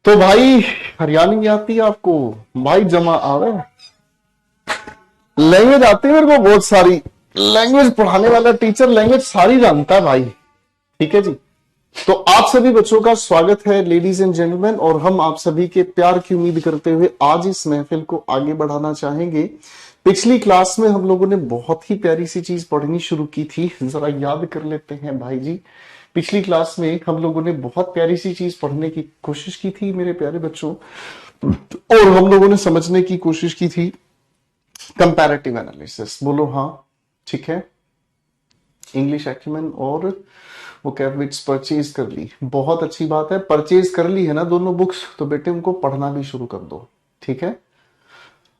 तो भाई हरियाणवी आती है आपको? भाई जमा आवे। लैंग्वेज आती है मेरे को बहुत सारी। लैंग्वेज पढ़ाने वाला टीचर लैंग्वेज सारी जानता है भाई। ठीक है जी। तो आप सभी बच्चों का स्वागत है लेडीज एंड जेंटलमैन, और हम आप सभी के प्यार की उम्मीद करते हुए आज इस महफिल को आगे बढ़ाना चाहेंगे। पिछली क्लास में हम लोगों ने बहुत ही प्यारी सी चीज पढ़नी शुरू की थी, जरा याद कर लेते हैं भाई जी। पिछली क्लास में हम लोगों ने बहुत प्यारी सी चीज पढ़ने की कोशिश की थी मेरे प्यारे बच्चों, और हम लोगों ने समझने की कोशिश की थी कंपैरेटिव एनालिसिस। बोलो हाँ। ठीक है। इंग्लिश एक्यूमेन और वोकैबुलरीज परचेज कर ली, बहुत अच्छी बात है। परचेज कर ली है ना दोनों बुक्स, तो बेटे उनको पढ़ना भी शुरू कर दो। ठीक है,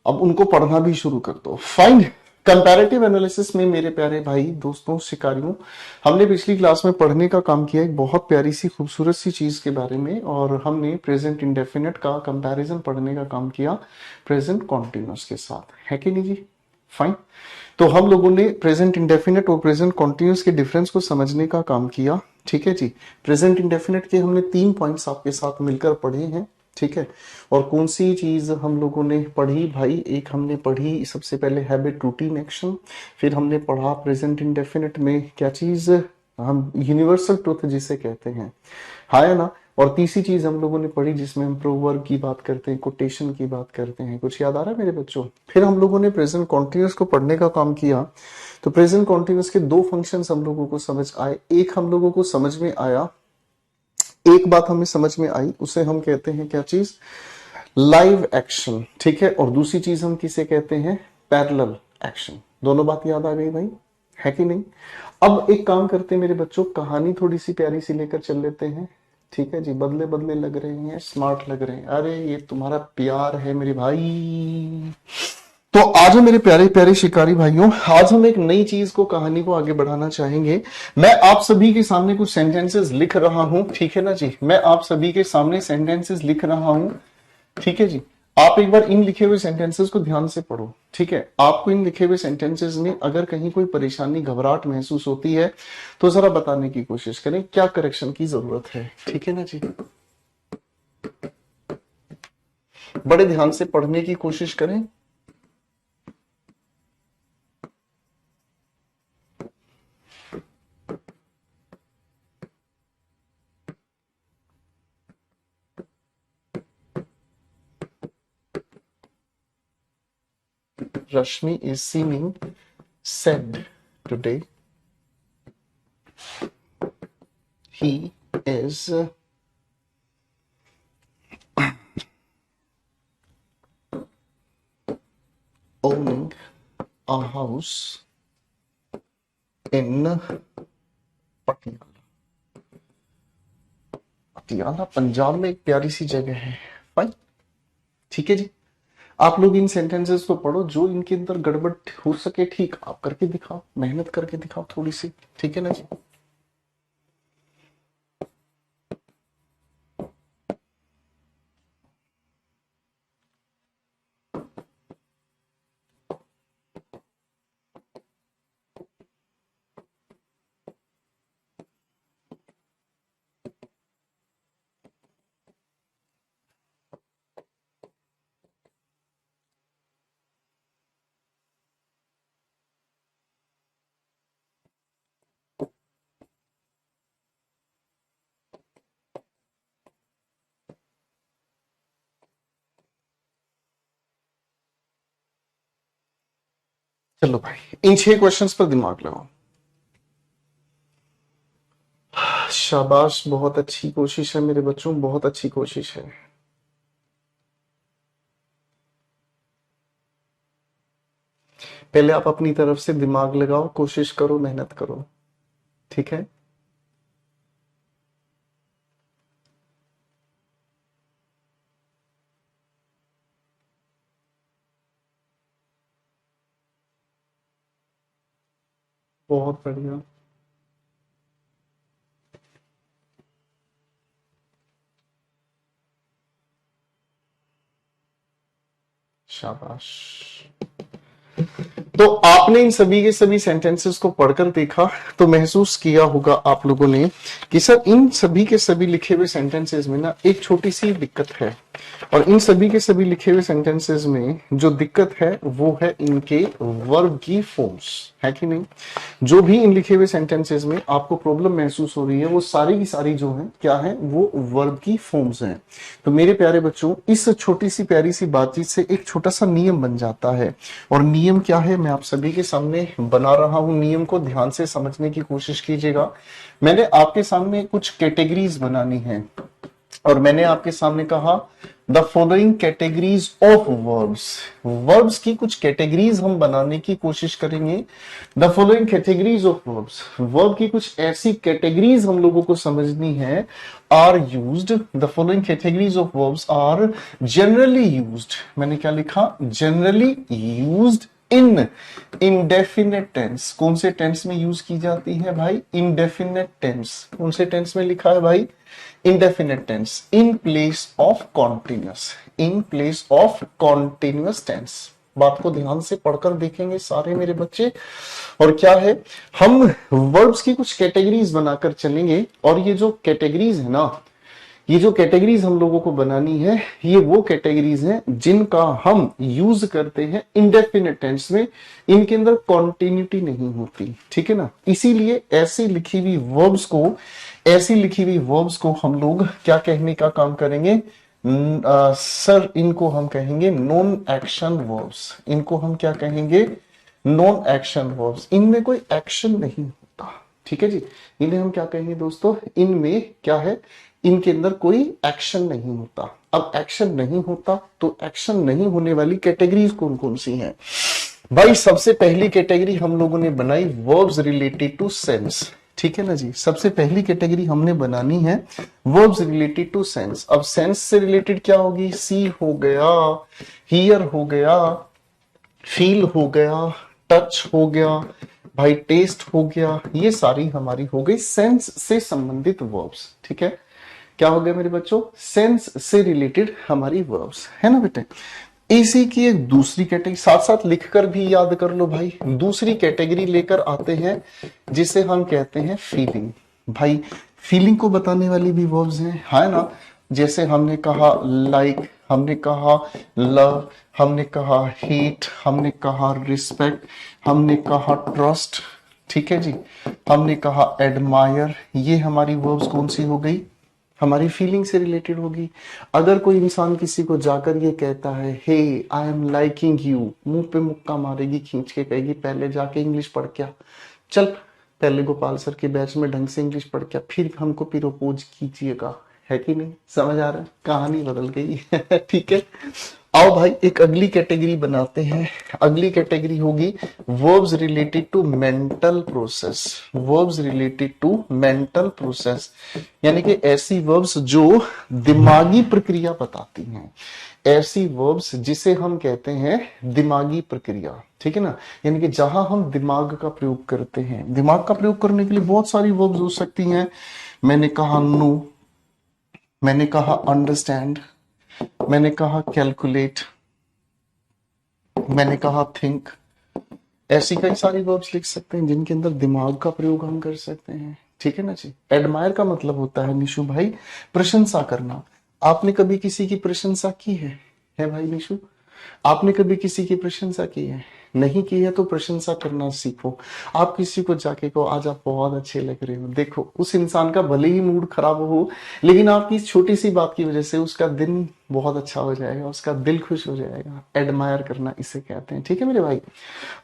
अब उनको पढ़ना भी शुरू कर दो। फाइन। कंपैरेटिव एनालिसिस में मेरे प्यारे भाई दोस्तों शिकारियों, हमने पिछली क्लास में पढ़ने का काम किया एक बहुत प्यारी सी खूबसूरत सी चीज के बारे में, और हमने प्रेजेंट इंडेफिनिट का कंपैरिजन पढ़ने का काम किया प्रेजेंट कॉन्टिन्यूअस के साथ, है कि नहीं जी? फाइन। तो हम लोगों ने प्रेजेंट इंडेफिनिट और प्रेजेंट कॉन्टिन्यूअस के डिफरेंस को समझने का काम किया। ठीक है जी। प्रेजेंट इंडेफिनिट के हमने 3 पॉइंट्स आपके साथ मिलकर पढ़े हैं। ठीक है। और कौन सी चीज हम लोगों ने पढ़ी भाई? एक हमने पढ़ी सबसे पहले हैबिट रूटीन एक्शन, फिर हमने पढ़ा प्रेजेंट इंडेफिनिट में क्या चीज, हम यूनिवर्सल ट्रुथ जिसे कहते हैं, हाँ है ना। और तीसरी चीज हम लोगों ने पढ़ी जिसमें हम प्रोवर्ब की बात करते हैं, कोटेशन की बात करते हैं। कुछ याद आ रहा है मेरे बच्चों? फिर हम लोगों ने प्रेजेंट कॉन्टिन्यूअस को पढ़ने का काम किया। तो प्रेजेंट कॉन्टिन्यूअस के दो फंक्शंस हम लोगों को समझ आए। एक हम लोगों को समझ में आया, एक बात हमें समझ में आई, उसे हम कहते हैं क्या चीज? Live action. ठीक है। और दूसरी चीज हम किसे कहते हैं? Parallel action. दोनों बात याद आ गई भाई, है कि नहीं? अब एक काम करते हैं मेरे बच्चों, कहानी थोड़ी सी प्यारी सी लेकर चल लेते हैं। ठीक है जी। बदले बदले लग रहे हैं, स्मार्ट लग रहे हैं। अरे ये तुम्हारा प्यार है मेरे भाई। तो आज मेरे प्यारे प्यारे शिकारी भाइयों, आज हम एक नई चीज को, कहानी को आगे बढ़ाना चाहेंगे। मैं आप सभी के सामने कुछ सेंटेंसेस लिख रहा हूं। ठीक है ना जी? मैं आप सभी के सामने सेंटेंसेस लिख रहा हूं। ठीक है जी। आप एक बार इन लिखे हुए सेंटेंसेस को ध्यान से पढ़ो। ठीक है। आपको इन लिखे हुए सेंटेंसेस में अगर कहीं कोई परेशानी, घबराहट महसूस होती है तो जरा बताने की कोशिश करें क्या करेक्शन की जरूरत है। ठीक है ना जी? बड़े ध्यान से पढ़ने की कोशिश करें। Rashmi is seeming sad today. He is owning a house in Patiala. Patiala Punjab में एक प्यारी सी जगह है। फाइन। ठीक है जी। आप लोग इन सेंटेंसेस को पढ़ो, जो इनके अंदर गड़बड़ हो सके ठीक आप करके दिखाओ, मेहनत करके दिखाओ थोड़ी सी। ठीक है ना जी? चलो भाई, इन 6 क्वेश्चंस पर दिमाग लगाओ। शाबाश, बहुत अच्छी कोशिश है मेरे बच्चों, बहुत अच्छी कोशिश है। पहले आप अपनी तरफ से दिमाग लगाओ, कोशिश करो, मेहनत करो। ठीक है। बहुत बढ़िया। शाबाश। तो आपने इन सभी के सभी सेंटेंसेस को पढ़कर देखा तो महसूस किया होगा आप लोगों ने कि सर इन सभी के सभी लिखे हुए सेंटेंसेस में ना एक छोटी सी दिक्कत है। और इन सभी के सभी लिखे हुए सेंटेंसेस में जो दिक्कत है वो है इनके वर्ब की फॉर्म्स, है कि नहीं। जो भी इन लिखे हुए सेंटेंसेस में आपको प्रॉब्लम महसूस हो रही है वो सारी की सारी जो है क्या है, वो वर्ब की फॉर्म्स हैं। तो मेरे प्यारे बच्चों, इस छोटी सी प्यारी सी बातचीत से एक छोटा सा नियम बन जाता है। और नियम क्या है मैं आप सभी के सामने बना रहा हूं। नियम को ध्यान से समझने की कोशिश कीजिएगा। मैंने आपके सामने कुछ कैटेगरीज बनानी है और मैंने आपके सामने कहा the following categories of verbs. Verbs की कुछ कैटेगरीज हम बनाने की कोशिश करेंगे। The following categories of verbs, verb की कुछ ऐसी कैटेगरीज हम लोगों को समझनी है। Are used, the following categories of verbs are generally used. मैंने क्या लिखा, generally used in indefinite tense. कौन से टेंस में यूज की जाती है भाई, इंडेफिनेट टेंस। कौन से टेंस में लिखा है भाई, indefinite tense, in place of continuous, in place of continuous tense. बात को ध्यान से पढ़कर देखेंगे सारे मेरे बच्चे। और क्या है, हम वर्ब्स की कुछ कैटेगरीज बनाकर चलेंगे और ये जो कैटेगरीज है ना, ये जो कैटेगरीज हम लोगों को बनानी है, ये वो कैटेगरीज हैं जिनका हम यूज करते हैं इंडेफिनिट टेंस में। इनके अंदर कॉन्टिन्यूटी नहीं होती, ठीक है ना। इसीलिए ऐसी लिखी हुई वर्ब्स को, ऐसी लिखी हुई वर्ब्स को हम लोग क्या कहने का काम करेंगे, सर इनको हम कहेंगे नॉन एक्शन वर्ब्स। इनको हम क्या कहेंगे, नॉन एक्शन वर्ब्स। इनमें कोई एक्शन नहीं होता, ठीक है जी। इन्हें हम क्या कहेंगे दोस्तों, इनमें क्या है, इनके अंदर कोई एक्शन नहीं होता। अब एक्शन नहीं होता तो एक्शन नहीं होने वाली कैटेगरीज कौन कौन सी हैं भाई। सबसे पहली कैटेगरी हम लोगों ने बनाई वर्ब्स रिलेटेड टू सेंस, ठीक है ना जी। सबसे पहली कैटेगरी हमने बनानी है वर्ब्स रिलेटेड टू सेंस। अब सेंस से रिलेटेड क्या होगी, सी हो गया, हियर हो गया, फील हो गया, टच हो गया भाई, टेस्ट हो गया। ये सारी हमारी हो गई सेंस से संबंधित वर्ब्स, ठीक है। क्या हो गया मेरे बच्चों, सेंस से रिलेटेड हमारी वर्ब्स, है ना बेटे। इसी की एक दूसरी कैटेगरी साथ साथ लिखकर भी याद कर लो भाई। दूसरी कैटेगरी लेकर आते हैं जिसे हम कहते हैं फीलिंग। भाई फीलिंग को बताने वाली भी वर्ब्स हैं, है ना। जैसे हमने कहा लाइक, हमने कहा लव, हमने कहा हेट, हमने कहा रिस्पेक्ट, हमने कहा ट्रस्ट, ठीक है जी। हमने कहा एडमायर। ये हमारी वर्ब्स कौन सी हो गई, हमारी फीलिंग से रिलेटेड होगी। अगर कोई इंसान किसी को जाकर ये कहता है हे आई एम लाइकिंग यू, मुंह पे मुक्का मारेगी, खींच के कहेगी पहले जाके इंग्लिश पढ़ क्या, चल पहले गोपाल सर के बैच में ढंग से इंग्लिश पढ़ क्या, फिर हमको प्रपोज कीजिएगा, है कि नहीं। समझ आ रहा है, कहानी बदल गई ठीक है। आओ भाई एक अगली कैटेगरी बनाते हैं। अगली कैटेगरी होगी verbs related to mental process. Verbs related to mental process, यानी कि ऐसी वर्ब्स जो दिमागी प्रक्रिया बताती हैं। ऐसी वर्ब्स जिसे हम कहते हैं दिमागी प्रक्रिया, ठीक है ना। यानी कि जहां हम दिमाग का प्रयोग करते हैं। दिमाग का प्रयोग करने के लिए बहुत सारी वर्ब्स हो सकती हैं। मैंने कहा नो, मैंने कहा अंडरस्टैंड, मैंने कहा कैलकुलेट, मैंने कहा थिंक। ऐसी कई सारी वर्ब्स लिख सकते हैं जिनके अंदर दिमाग का प्रयोग हम कर सकते हैं, ठीक है ना जी। एडमायर का मतलब होता है निशु भाई प्रशंसा करना। आपने कभी किसी की प्रशंसा की है भाई निशु, आपने कभी किसी की प्रशंसा की है, नहीं की है तो प्रशंसा करना सीखो। आप किसी को जाके कहो आज आप बहुत अच्छे लग रहे हो, देखो उस इंसान का भले ही मूड खराब हो लेकिन आपकी इस छोटी सी बात की वजह से उसका दिन बहुत अच्छा हो जाएगा, उसका दिल खुश हो जाएगा। एडमायर करना इसे कहते हैं, ठीक है मेरे भाई।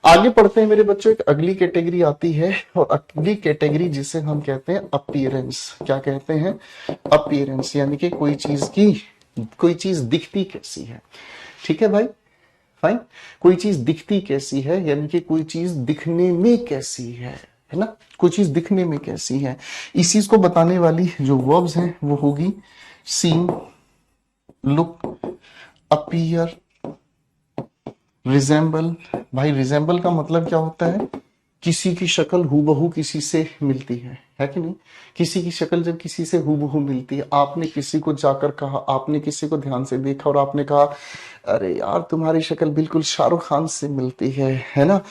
आगे पढ़ते हैं मेरे बच्चों। एक अगली कैटेगरी आती है और अगली कैटेगरी जिसे हम कहते हैं अपीयरेंस। क्या कहते हैं, अपीयरेंस, यानी कि कोई चीज दिखती कैसी है, ठीक है भाई, फाइन। कोई चीज दिखती कैसी है, यानी कि कोई चीज दिखने में कैसी है ना, कोई चीज दिखने में कैसी है। इस चीज को बताने वाली जो वर्ब्स हैं वो होगी सीन, लुक, अपीयर, रिजेंबल। भाई रिजेंबल का मतलब क्या होता है, किसी की शक्ल हूबहू किसी से मिलती है है कि नहीं? किसी की शक्ल जब किसी से हूबहू मिलती है, आपने किसी को जाकर कहा, आपने किसी को ध्यान से देखा और आपने कहा अरे यार तुम्हारी शक्ल बिल्कुल शाहरुख खान से मिलती है ना?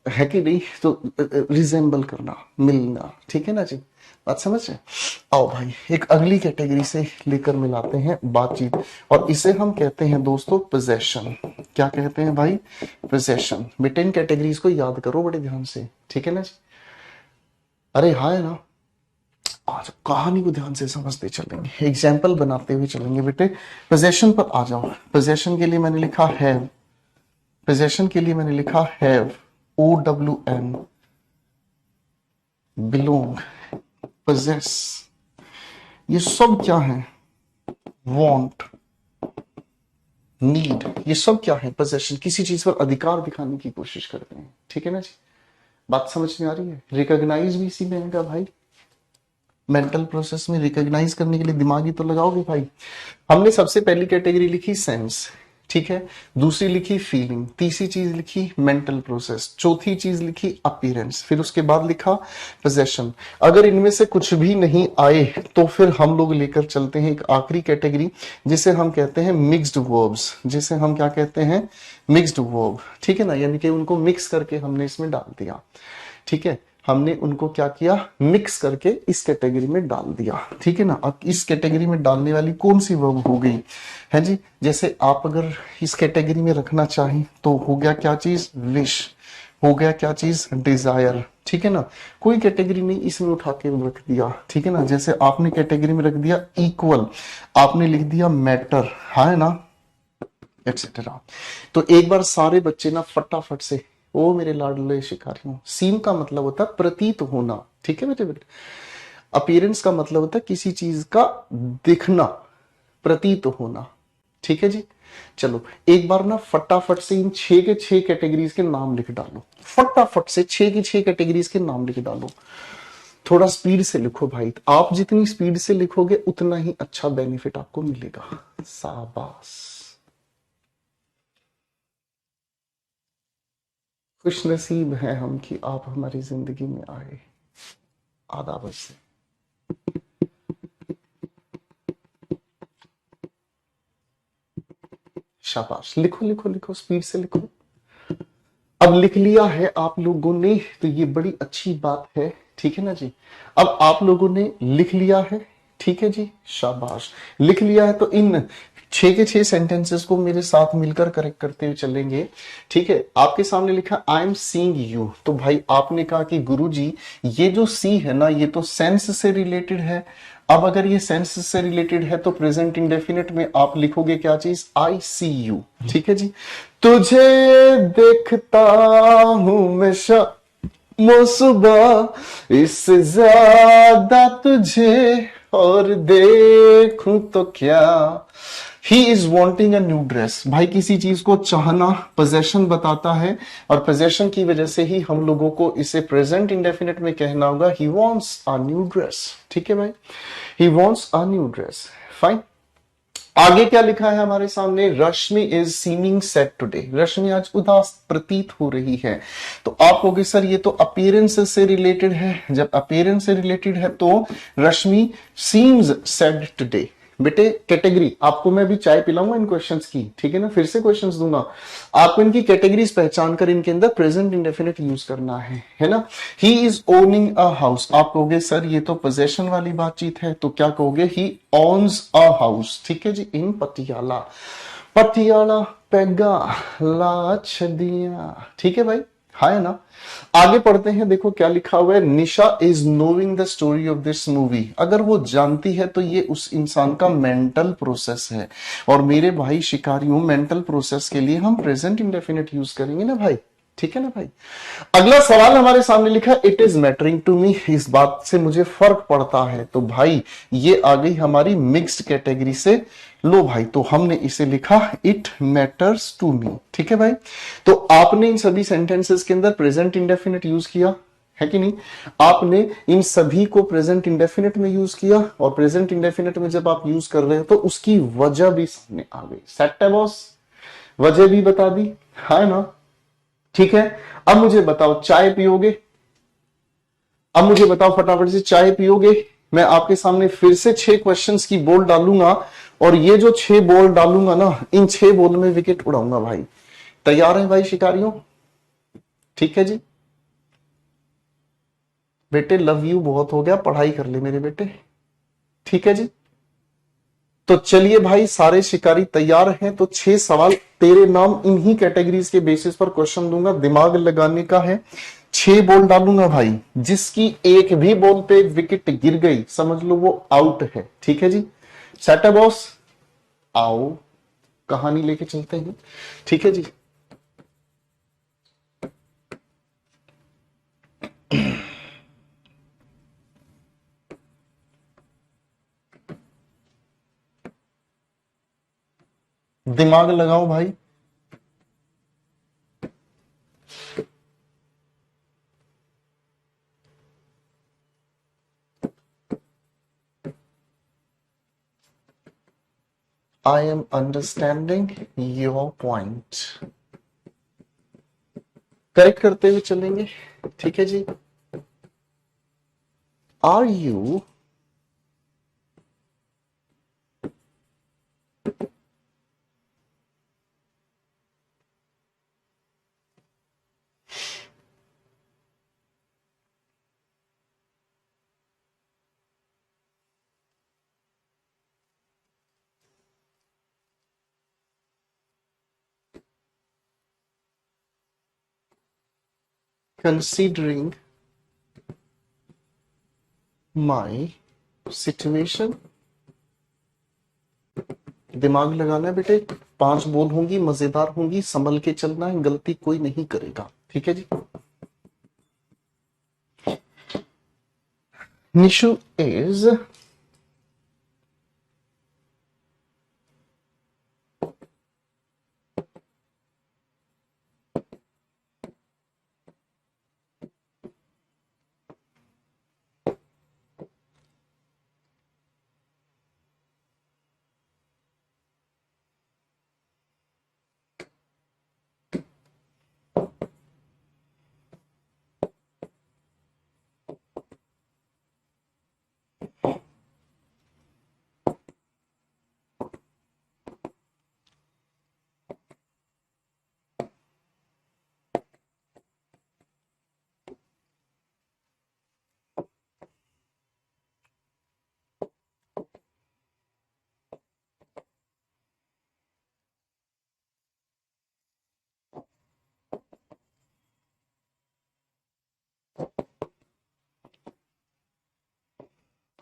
है कि नहीं? तो रिजेंबल करना, मिलना, ठीक है ना जी? बात समझ रहे? आओ भाई एक अगली कैटेगरी से लेकर मिलाते हैं बातचीत, और इसे हम कहते हैं दोस्तों पोजेशन। क्या कहते हैं भाई? पोजेशन। बेटे इन कैटेगरीज को याद करो बड़े ध्यान से, ठीक है ना जी? अरे हाँ है ना? आज कहानी को ध्यान से समझते चलेंगे, एग्जाम्पल बनाते हुए चलेंगे बेटे। पोजेशन पर आ जाओ। पोजेशन के लिए मैंने लिखा हैव, पोजेशन के लिए मैंने लिखा हैव, OWN, बिलोंग, possess, ये सब क्या है? want, need, ये सब क्या है? possession। किसी चीज पर अधिकार दिखाने की कोशिश करते हैं, ठीक है ना जी? बात समझ में आ रही है? रिकॉग्नाइज भी इसी में आएगा भाई। मेंटल प्रोसेस में रिकॉग्नाइज करने के लिए दिमागी तो लगाओगे भाई। हमने सबसे पहली कैटेगरी लिखी सेंस, ठीक है? दूसरी लिखी फीलिंग, तीसरी चीज लिखी मेंटल प्रोसेस, चौथी चीज लिखी अपीयरेंस, फिर उसके बाद लिखा पोजेशन। अगर इनमें से कुछ भी नहीं आए तो फिर हम लोग लेकर चलते हैं एक आखिरी कैटेगरी जिसे हम कहते हैं मिक्स्ड वर्ब्स, जिसे हम क्या कहते हैं? मिक्स्ड वर्ब, ठीक है ना? यानी कि उनको मिक्स करके हमने इसमें डाल दिया, ठीक है? हमने उनको क्या किया? मिक्स करके इस कैटेगरी में डाल दिया, ठीक है ना? अब इस कैटेगरी में डालने वाली कौन सी वर्ब हो गई है जी? जैसे आप अगर इस कैटेगरी में रखना चाहें तो हो गया क्या चीज? विश, हो गया क्या चीज? डिजायर, ठीक है ना? कोई कैटेगरी नहीं इसमें उठा के रख दिया, ठीक है ना? जैसे आपने कैटेगरी में रख दिया इक्वल, आपने लिख दिया मैटर, है ना, एक्सेट्रा। तो एक बार सारे बच्चे ना फटाफट से, ओ मेरे लाडले शिकारियों, सीन का मतलब होता है प्रतीत होना, ठीक है बेटे? बेटे अपीयरेंस का मतलब होता है किसी चीज का दिखना, प्रतीत होना, ठीक है जी? चलो एक बार ना फटाफट से इन 6 के 6 कैटेगरीज के नाम लिख डालो, फटाफट से 6 की 6 कैटेगरीज के नाम लिख डालो। थोड़ा स्पीड से लिखो भाई, आप जितनी स्पीड से लिखोगे उतना ही अच्छा बेनिफिट आपको मिलेगा। शाबाश। खुश नसीब है हम कि आप हमारी जिंदगी में आए। आदाब से शाबाश, लिखो लिखो लिखो, स्पीड से लिखो। अब लिख लिया है आप लोगों ने तो ये बड़ी अच्छी बात है, ठीक है ना जी? अब आप लोगों ने लिख लिया है, ठीक है जी? शाबाश। लिख लिया है तो इन 6 के 6 सेंटेंसेस को मेरे साथ मिलकर करेक्ट करते हुए चलेंगे, ठीक है? आपके सामने लिखा आई एम सीइंग यू, तो भाई आपने कहा कि गुरुजी ये जो सी है ना ये तो सेंस से रिलेटेड है। अब अगर ये सेंस से रिलेटेड है तो प्रेजेंट इंडेफिनिट में आप लिखोगे क्या चीज? आई सी यू, ठीक है जी? तुझे देखता हूं मैं शाम सुबह, इससे ज्यादा तुझे और देखूं तो क्या। He is wanting a new dress, भाई किसी चीज को चाहना पोजेशन बताता है, और पोजेशन की वजह से ही हम लोगों को इसे प्रेजेंट इंडेफिनिट में कहना होगा he wants a new dress, ठीक है भाई? He wants a new dress, fine. आगे क्या लिखा है हमारे सामने? रश्मि इज सीमिंग सैड टुडे, रश्मि आज उदास प्रतीत हो रही है। तो आप कहोगे सर ये तो अपीयरेंस से रिलेटेड है, जब अपीयरेंस से रिलेटेड है तो रश्मि सीम्स सैड टुडे। बेटे कैटेगरी आपको मैं भी चाय पिलाऊंगा इन क्वेश्चंस की, ठीक है ना? फिर से क्वेश्चंस दूंगा आपको, इनकी कैटेगरीज पहचान कर इनके अंदर प्रेजेंट इंडेफिनिट यूज करना है ना? He is owning a house, आप कहोगे सर ये तो पोजेशन वाली बातचीत है, तो क्या कहोगे? ही ओन्स अ हाउस, ठीक है जी? इन पटियाला, पटियाला पैगा ला छदिया, ठीक है भाई? हाँ है ना? आगे पढ़ते हैं, देखो क्या लिखा हुआ है। Nisha is knowing the story of this movie, अगर वो जानती है तो ये उस इंसान का मेंटल प्रोसेस है, और मेरे भाई शिकारियों मेंटल प्रोसेस के लिए हम प्रेजेंट इंडेफिनिट यूज करेंगे ना भाई, ठीक है ना भाई? अगला सवाल हमारे सामने लिखा it is mattering to me, इस बात से मुझे फर्क पड़ता है, तो भाई ये आ गई हमारी मिक्स्ड कैटेगरी से। लो भाई तो हमने इसे लिखा इट मैटर्स टू मी, ठीक है भाई? तो आपने इन सभी सेंटेंसेस के अंदर प्रेजेंट इंडेफिनिट यूज किया है कि नहीं? आपने इन सभी को प्रेजेंट इंडेफिनिट में यूज किया, और प्रेजेंट इंडेफिनिट में जब आप यूज कर रहे हो तो उसकी वजह भी सामने आ गई। सेट है बॉस? वजह भी बता दी, है ना? ठीक है। अब मुझे बताओ चाय पियोगे? अब मुझे बताओ फटाफट से, चाय पियोगे? मैं आपके सामने फिर से 6 क्वेश्चंस की बॉल डालूंगा और ये जो 6 बॉल डालूंगा ना, इन 6 बॉल में विकेट उड़ाऊंगा भाई। तैयार है भाई शिकारियों? ठीक है जी बेटे, लव यू बहुत हो गया, पढ़ाई कर ले मेरे बेटे। ठीक है जी, तो चलिए भाई, सारे शिकारी तैयार हैं। तो 6 सवाल तेरे नाम इन्हीं कैटेगरीज के बेसिस पर क्वेश्चन दूंगा, दिमाग लगाने का है। 6 बॉल डालूंगा भाई, जिसकी एक भी बॉल पे विकेट गिर गई समझ लो वो आउट है। ठीक है जी, सेट है बॉस? आओ कहानी लेके चलते हैं। ठीक है जी, दिमाग लगाओ भाई। I am understanding your point. Correct करते हुए चलेंगे। ठीक है जी, are you considering my situation? दिमाग लगाना है बेटे, 5 बॉल होंगी, मजेदार होंगी, संभल के चलना है, गलती कोई नहीं करेगा। ठीक है जी, निशु इज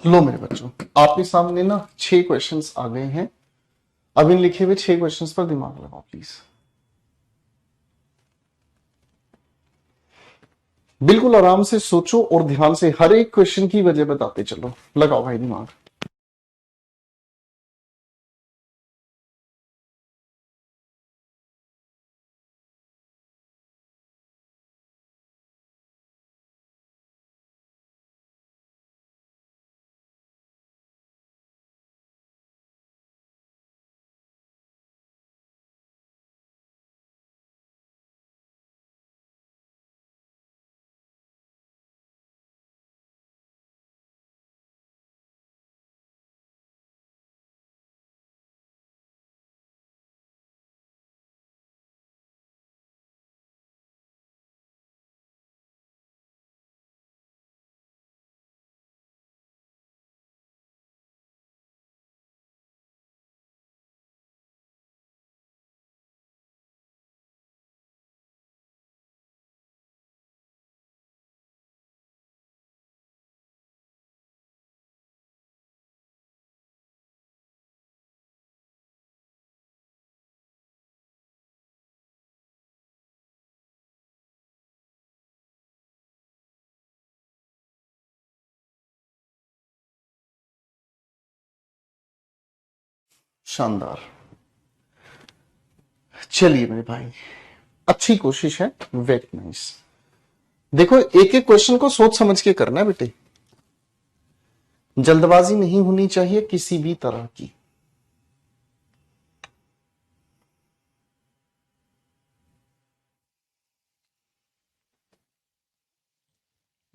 लो मेरे बच्चों, आपके सामने ना 6 क्वेश्चंस आ गए हैं। अब इन लिखे हुए 6 क्वेश्चंस पर दिमाग लगाओ प्लीज। बिल्कुल आराम से सोचो और ध्यान से हर एक क्वेश्चन की वजह बताते चलो। लगाओ भाई दिमाग। शानदार, चलिए मेरे भाई, अच्छी कोशिश है, वेरी नाइस। देखो एक एक क्वेश्चन को सोच समझ के करना है बेटे, जल्दबाजी नहीं होनी चाहिए किसी भी तरह की।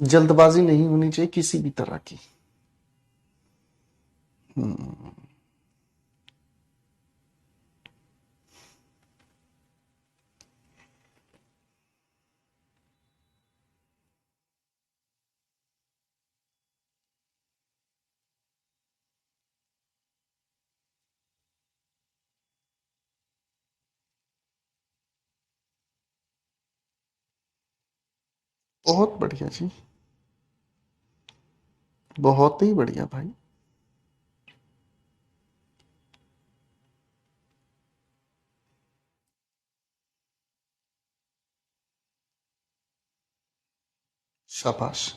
जल्दबाजी नहीं होनी चाहिए किसी भी तरह की। बहुत बढ़िया जी, बहुत ही बढ़िया भाई। शाबाश।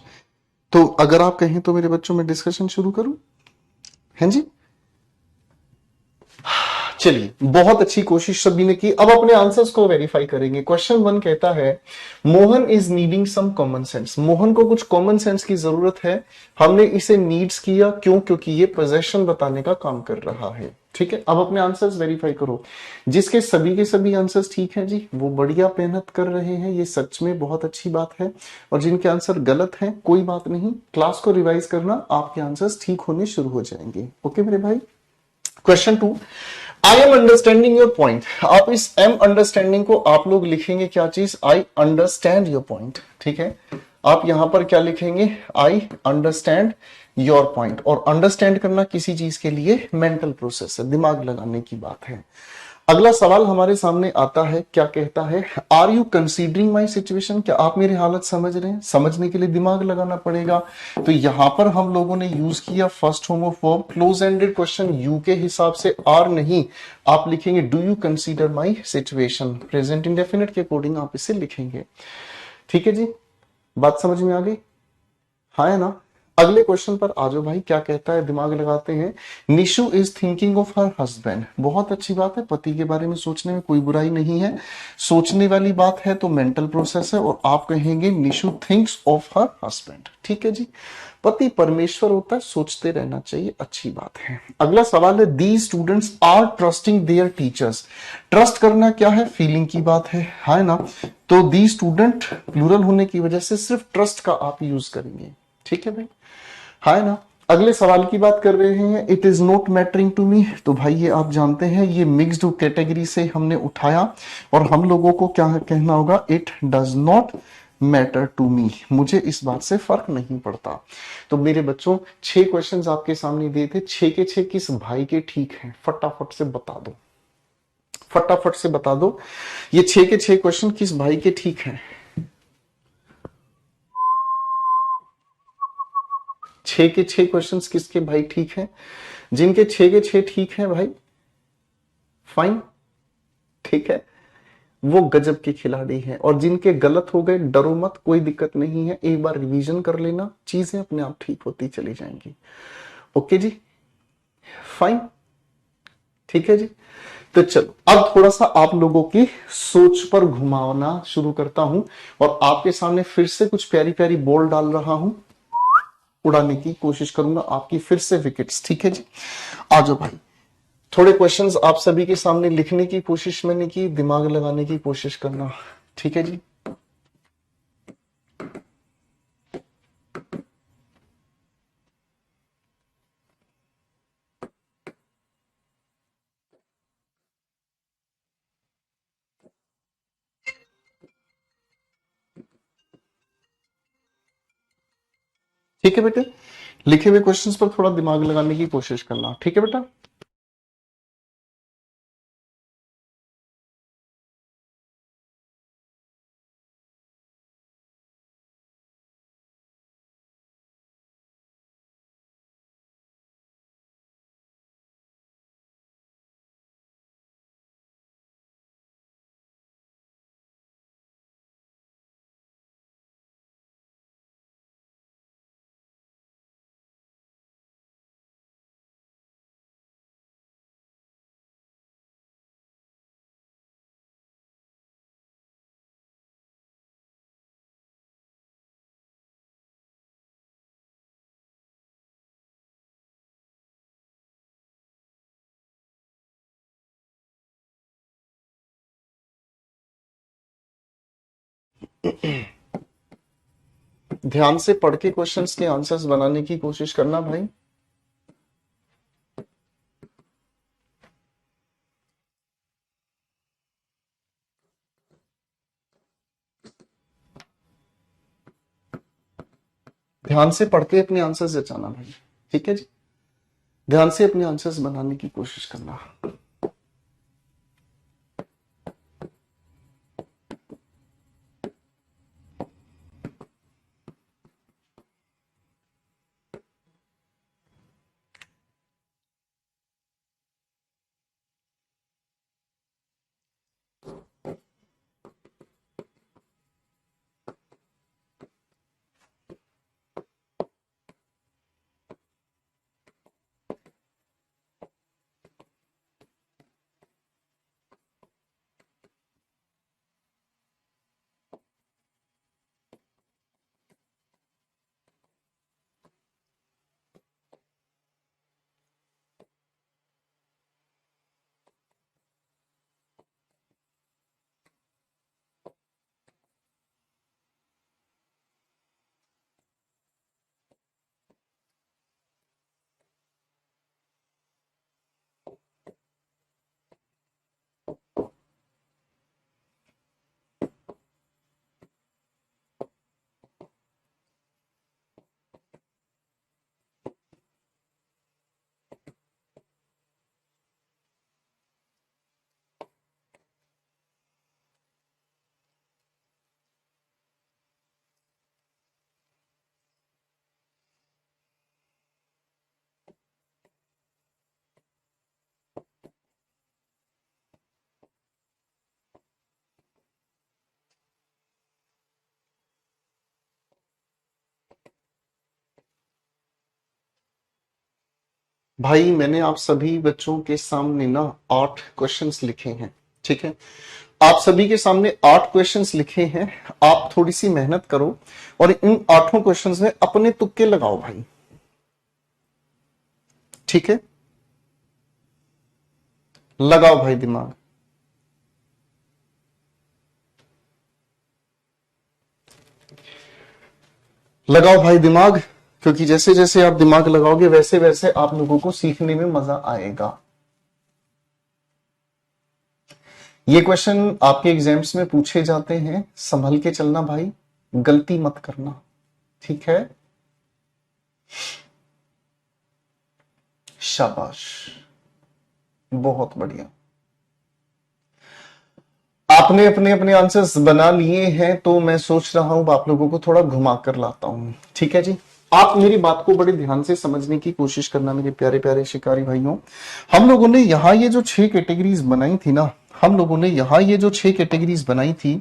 तो अगर आप कहें तो मेरे बच्चों में डिस्कशन शुरू करूं? हैं जी? चलिए, बहुत अच्छी कोशिश सभी ने की। अब अपने आंसर्स को वेरीफाई करेंगे। क्वेश्चन 1 कहता है Mohan is needing some common sense. Mohan को कुछ कॉमन सेंस की जरूरत है। हमने इसे नीड्स किया, क्यों? क्योंकि ये पोजेशन बताने का काम कर रहा है। ठीक है, अब अपने आंसर्स वेरीफाई करो। जिसके सभी के सभी आंसर्स ठीक है जी, वो बढ़िया मेहनत कर रहे हैं, ये सच में बहुत अच्छी बात है। और जिनके आंसर गलत हैं, कोई बात नहीं, क्लास को रिवाइज करना, आपके आंसर्स ठीक होने शुरू हो जाएंगे। ओके मेरे भाई। Question 2, I am understanding your point. आप इस एम अंडरस्टैंडिंग को आप लोग लिखेंगे क्या चीज? I understand your point. ठीक है, आप यहां पर क्या लिखेंगे? I understand your point. और अंडरस्टैंड करना किसी चीज के लिए मेंटल प्रोसेस है, दिमाग लगाने की बात है। अगला सवाल हमारे सामने आता है, क्या कहता है? Are you considering my situation. क्या आप मेरी हालत समझ रहे हैं? समझने के लिए दिमाग लगाना पड़ेगा। तो यहां पर हम लोगों ने यूज किया first form of verb. Close ended question you के हिसाब से आर नहीं, आप लिखेंगे do you consider my situation. Present indefinite के अकॉर्डिंग आप इसे लिखेंगे। ठीक है जी, बात समझ में आ गई? हाँ है ना? अगले क्वेश्चन पर आ जाओ भाई, क्या कहता है? दिमाग लगाते हैं। Nishu is thinking of her husband. बहुत अच्छी बात है, पति के बारे में सोचने में कोई बुराई नहीं है। सोचने वाली बात है तो मेंटल प्रोसेस है, और आप कहेंगे Nishu thinks of her husband. ठीक है जी, पति परमेश्वर होता है, सोचते रहना चाहिए, अच्छी बात है। अगला सवाल है, the students are trusting their teachers. Trust करना क्या है? फीलिंग की बात है ना? तो दी स्टूडेंट प्लूरल होने की वजह से सिर्फ ट्रस्ट का आप यूज करेंगे। ठीक है भाई, है ना? अगले सवाल की बात कर रहे हैं, it is not mattering to me. तो भाई ये आप जानते हैं, ये मिक्स्ड कैटेगरी से हमने उठाया, और हम लोगों को क्या कहना होगा? It does not matter to me. मुझे इस बात से फर्क नहीं पड़ता। तो मेरे बच्चों, 6 क्वेश्चंस आपके सामने दिए थे, 6 के 6 किस भाई के ठीक हैं? फटाफट से बता दो, फटाफट से बता दो, ये 6 के 6 क्वेश्चन किस भाई के ठीक हैं? 6 के 6 क्वेश्चंस किसके भाई ठीक हैं? जिनके 6 के 6 ठीक हैं भाई, फाइन, ठीक है, वो गजब के खिलाड़ी हैं। और जिनके गलत हो गए, डरो मत, कोई दिक्कत नहीं है, एक बार रिवीजन कर लेना, चीजें अपने आप ठीक होती चली जाएंगी। ओके जी, फाइन, ठीक है जी। तो चलो, अब थोड़ा सा आप लोगों की सोच पर घुमाना शुरू करता हूं, और आपके सामने फिर से कुछ प्यारी प्यारी बॉल डाल रहा हूं, उड़ाने की कोशिश करूंगा आपकी फिर से विकेट्स। ठीक है जी, आ जाओ भाई। थोड़े क्वेश्चंस आप सभी के सामने लिखने की कोशिश मैंने की, दिमाग लगाने की कोशिश करना। ठीक है जी, ठीक है बेटे, लिखे हुए क्वेश्चंस पर थोड़ा दिमाग लगाने की कोशिश करना। ठीक है बेटा? ध्यान से पढ़ के क्वेश्चंस के आंसर्स बनाने की कोशिश करना भाई। ध्यान से पढ़ के अपने आंसर्स जचाना भाई, ठीक है जी। ध्यान से अपने आंसर्स बनाने की कोशिश करना। भाई मैंने आप सभी बच्चों के सामने ना 8 क्वेश्चंस लिखे हैं, ठीक है। आप सभी के सामने 8 क्वेश्चंस लिखे हैं। आप थोड़ी सी मेहनत करो और इन 8 क्वेश्चंस में अपने तुक्के लगाओ भाई, ठीक है। लगाओ भाई दिमाग। लगाओ भाई दिमाग, क्योंकि जैसे जैसे आप दिमाग लगाओगे वैसे वैसे आप लोगों को सीखने में मजा आएगा। ये क्वेश्चन आपके एग्जाम्स में पूछे जाते हैं, संभल के चलना भाई, गलती मत करना, ठीक है। शाबाश, बहुत बढ़िया। आपने अपने अपने आंसर्स बना लिए हैं, तो मैं सोच रहा हूं आप लोगों को थोड़ा घुमा कर लाता हूं, ठीक है जी। आप मेरी बात को बड़े ध्यान से समझने की कोशिश करना मेरे प्यारे प्यारे शिकारी भाइयों। हम लोगों ने यहां ये जो 6 कैटेगरीज बनाई थी ना, हम लोगों ने यहां ये जो 6 कैटेगरीज बनाई थी,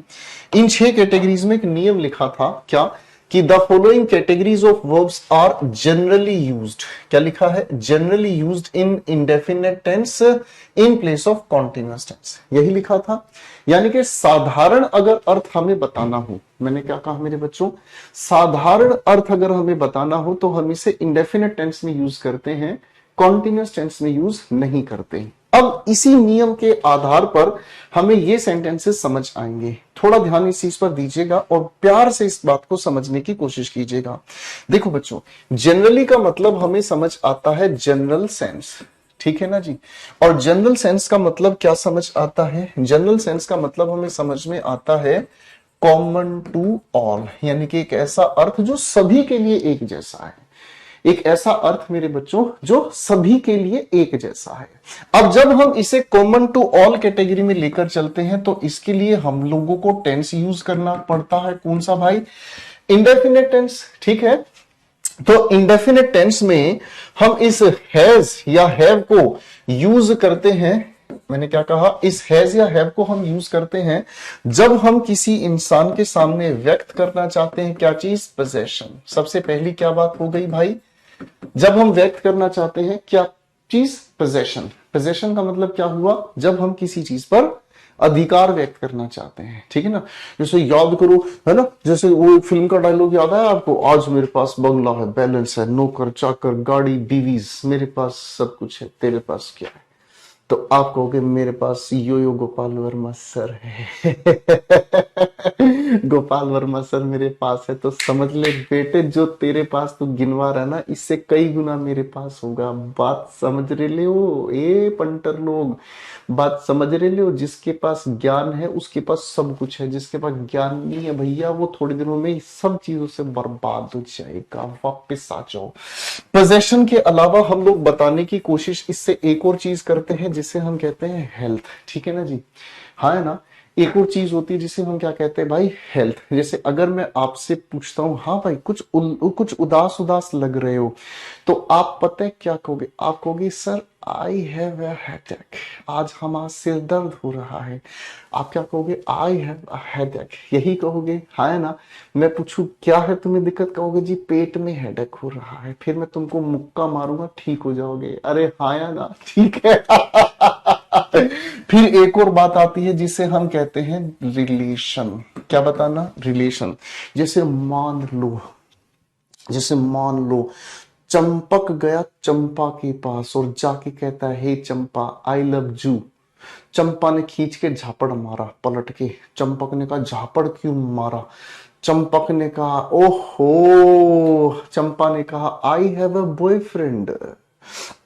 इन 6 कैटेगरीज में एक नियम लिखा था क्या, कि the following categories of verbs are generally used. क्या लिखा है? Generally used in indefinite tense in place of continuous tense, यही लिखा था। यानी कि साधारण अगर अर्थ हमें बताना हो, मैंने क्या कहा मेरे बच्चों, साधारण अर्थ अगर हमें बताना हो तो हम इसे इंडेफिनेट टेंस में यूज करते हैं, कॉन्टिन्यूअस टेंस में यूज नहीं करते। अब इसी नियम के आधार पर हमें ये सेंटेंसेस समझ आएंगे। थोड़ा ध्यान इस चीज पर दीजिएगा और प्यार से इस बात को समझने की कोशिश कीजिएगा। देखो बच्चों, जनरली का मतलब हमें समझ आता है जनरल सेंस, ठीक है ना जी। और जनरल सेंस का मतलब क्या समझ आता है? जनरल सेंस का मतलब हमें समझ में आता है कॉमन टू ऑल, यानी कि एक ऐसा अर्थ जो सभी के लिए एक जैसा है। एक ऐसा अर्थ मेरे बच्चों जो सभी के लिए एक जैसा है। अब जब हम इसे कॉमन टू ऑल कैटेगरी में लेकर चलते हैं तो इसके लिए हम लोगों को टेंस यूज करना पड़ता है। कौन सा भाई? इंडेफिनेट टेंस, ठीक है। तो इंडेफिनेट टेंस में हम इस हैज या हैव को यूज करते हैं। मैंने क्या कहा? इस हैज या हैव को हम यूज करते हैं जब हम किसी इंसान के सामने व्यक्त करना चाहते हैं क्या चीज? पोजेशन। सबसे पहली क्या बात हो गई भाई? जब हम व्यक्त करना चाहते हैं क्या चीज? पोजेशन। पोजेशन का मतलब क्या हुआ? जब हम किसी चीज पर अधिकार व्यक्त करना चाहते हैं, ठीक है ना। जैसे याद करो, है ना, जैसे वो फिल्म का डायलॉग याद है आपको, आज मेरे पास बंगला है, बैलेंस है, नौकर चाकर गाड़ी बीवीज, मेरे पास सब कुछ है, तेरे पास क्या है? तो आप कहोगे मेरे पास यो यो गोपाल वर्मा सर है। गोपाल वर्मा सर मेरे पास है तो समझ ले बेटे, जो तेरे पास तू गिनवा रहा है ना, इससे कई गुना मेरे पास होगा। बात समझ रहे ले हो ए पंटर लोग, बात समझ रहे ले हो। जिसके पास ज्ञान है उसके पास सब कुछ है, जिसके पास ज्ञान नहीं है भैया वो थोड़े दिनों में सब चीजों से बर्बाद हो जाएगा। वापस आ जाओ। पोजेशन के अलावा हम लोग बताने की कोशिश इससे एक और चीज करते हैं जिसे हम कहते हैं हेल्थ। ठीक है ना जी, हाँ है ना। एक और चीज होती है जिसे हम क्या कहते हैं भाई, हेल्थ। जैसे अगर मैं आपसे पूछता हूं हाँ भाई कुछ उदास उदास लग रहे हो, तो आप पता है क्या कहोगे? आप कहोगे sir I have a headache, आज हमारा सिर दर्द हो रहा है। आप क्या कहोगे? आई हैव अ हेडेक, यही कहोगे, हाँ है ना। मैं पूछूं क्या है तुम्हें दिक्कत, कहोगे जी पेट में हेडेक हो रहा है। फिर मैं तुमको मुक्का मारूंगा, ठीक हो जाओगे। अरे हाँ या ना, ठीक है। फिर एक और बात आती है जिसे हम कहते हैं रिलेशन। क्या बताना? रिलेशन। जैसे मान लो, जैसे मान लो चंपक गया चंपा के पास और जाके कहता है हे चंपा आई लव यू। चंपा ने खींच के झापड़ मारा पलट के। चंपक ने कहा झापड़ क्यों मारा? चंपक ने कहा ओहो, चंपा ने कहा I have a boyfriend,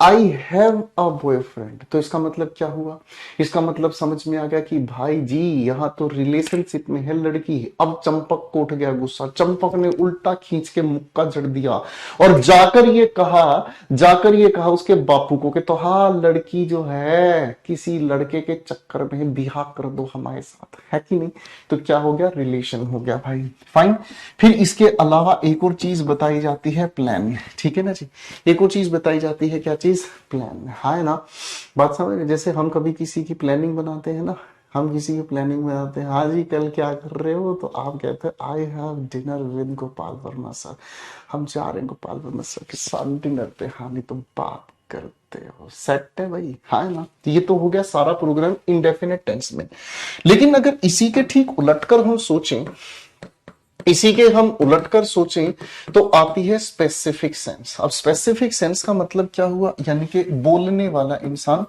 I have a boyfriend. तो इसका मतलब क्या हुआ? इसका मतलब समझ में आ गया कि भाई जी यहाँ तो रिलेशनशिप में है लड़की। अब चंपक को उठ गया गुस्सा, चंपक ने उल्टा खींच के मुक्का जड़ दिया और जाकर ये कहा उसके बापू को कि तो हाँ लड़की जो है किसी लड़के के चक्कर में बिहा कर दो हमारे साथ, है कि नहीं? तो क्या हो गया? रिलेशन हो गया भाई। फाइन। फिर इसके अलावा एक और चीज बताई जाती है प्लान। ठीक है ना जी, एक और चीज बताई जाती है, क्या चीज? प्लान, है ना। बात समझ रहे? जैसे हम कभी किसी की प्लानिंग बनाते हैं ना, हम किसी की प्लानिंग बनाते हैं, हाँ जी कल क्या कर रहे हो, तो आप कहते हैं I have dinner with Gopal Verma sir, हम जा रहे हैं गोपाल वर्मा सर के साथ डिनर पे। हाँ नहीं तो बात करते हो, सेट है भाई, हाँ ना। तो ये तो हो गया सारा प्रोग्राम इंडेफिनेट टेंस में। लेकिन अगर इसी के ठीक उलटकर हम सोचें, इसी के हम उलटकर सोचें, तो आती है स्पेसिफिक सेंस। अब स्पेसिफिक सेंस का मतलब क्या हुआ? यानी कि बोलने वाला इंसान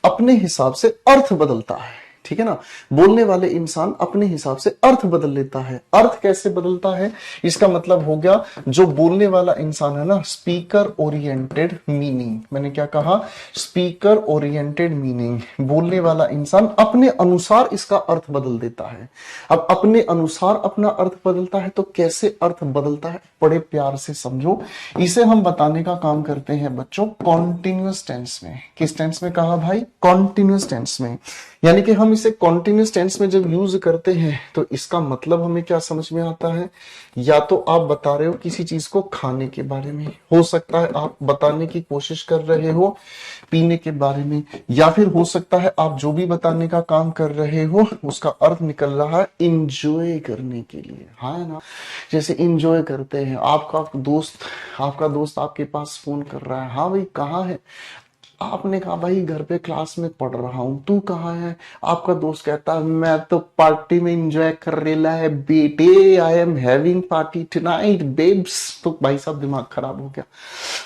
अपने हिसाब से अर्थ बदलता है। ठीक है ना, बोलने वाले इंसान अपने हिसाब से अर्थ बदल लेता है। अर्थ कैसे बदलता है? इसका मतलब हो गया जो बोलने वाला इंसान है ना, स्पीकर ओरिएंटेड मीनिंग। मैंने क्या कहा? Speaker oriented meaning. बोलने वाला इंसान अपने अनुसार इसका अर्थ बदल देता है। अब अपने अनुसार अपना अर्थ बदलता है, तो कैसे अर्थ बदलता है? बड़े प्यार से समझो। इसे हम बताने का काम करते हैं बच्चों कॉन्टिन्यूअस टेंस में। किस टेंस में कहा भाई? कॉन्टिन्यूअस टेंस में। यानी कि हम इसे कॉन्टिन्यूअस टेंस में जब यूज करते हैं तो इसका मतलब हमें क्या समझ में आता है? या तो आप बता रहे हो किसी चीज को खाने के बारे में, हो सकता है आप बताने की कोशिश कर रहे हो पीने के बारे में, या फिर हो सकता है आप जो भी बताने का काम कर रहे हो उसका अर्थ निकल रहा है इंजॉय करने के लिए, हाँ ना। जैसे इंजॉय करते हैं, आपका दोस्त आपके पास फोन कर रहा है, हाँ भाई कहाँ है? आपने कहा भाई घर पे क्लास में पढ़ रहा हूं, तू कहाँ है? आपका दोस्त कहता है मैं तो पार्टी में एंजॉय कर रेला है बेटे, I am having party tonight babes. तो भाई साहब दिमाग खराब हो गया,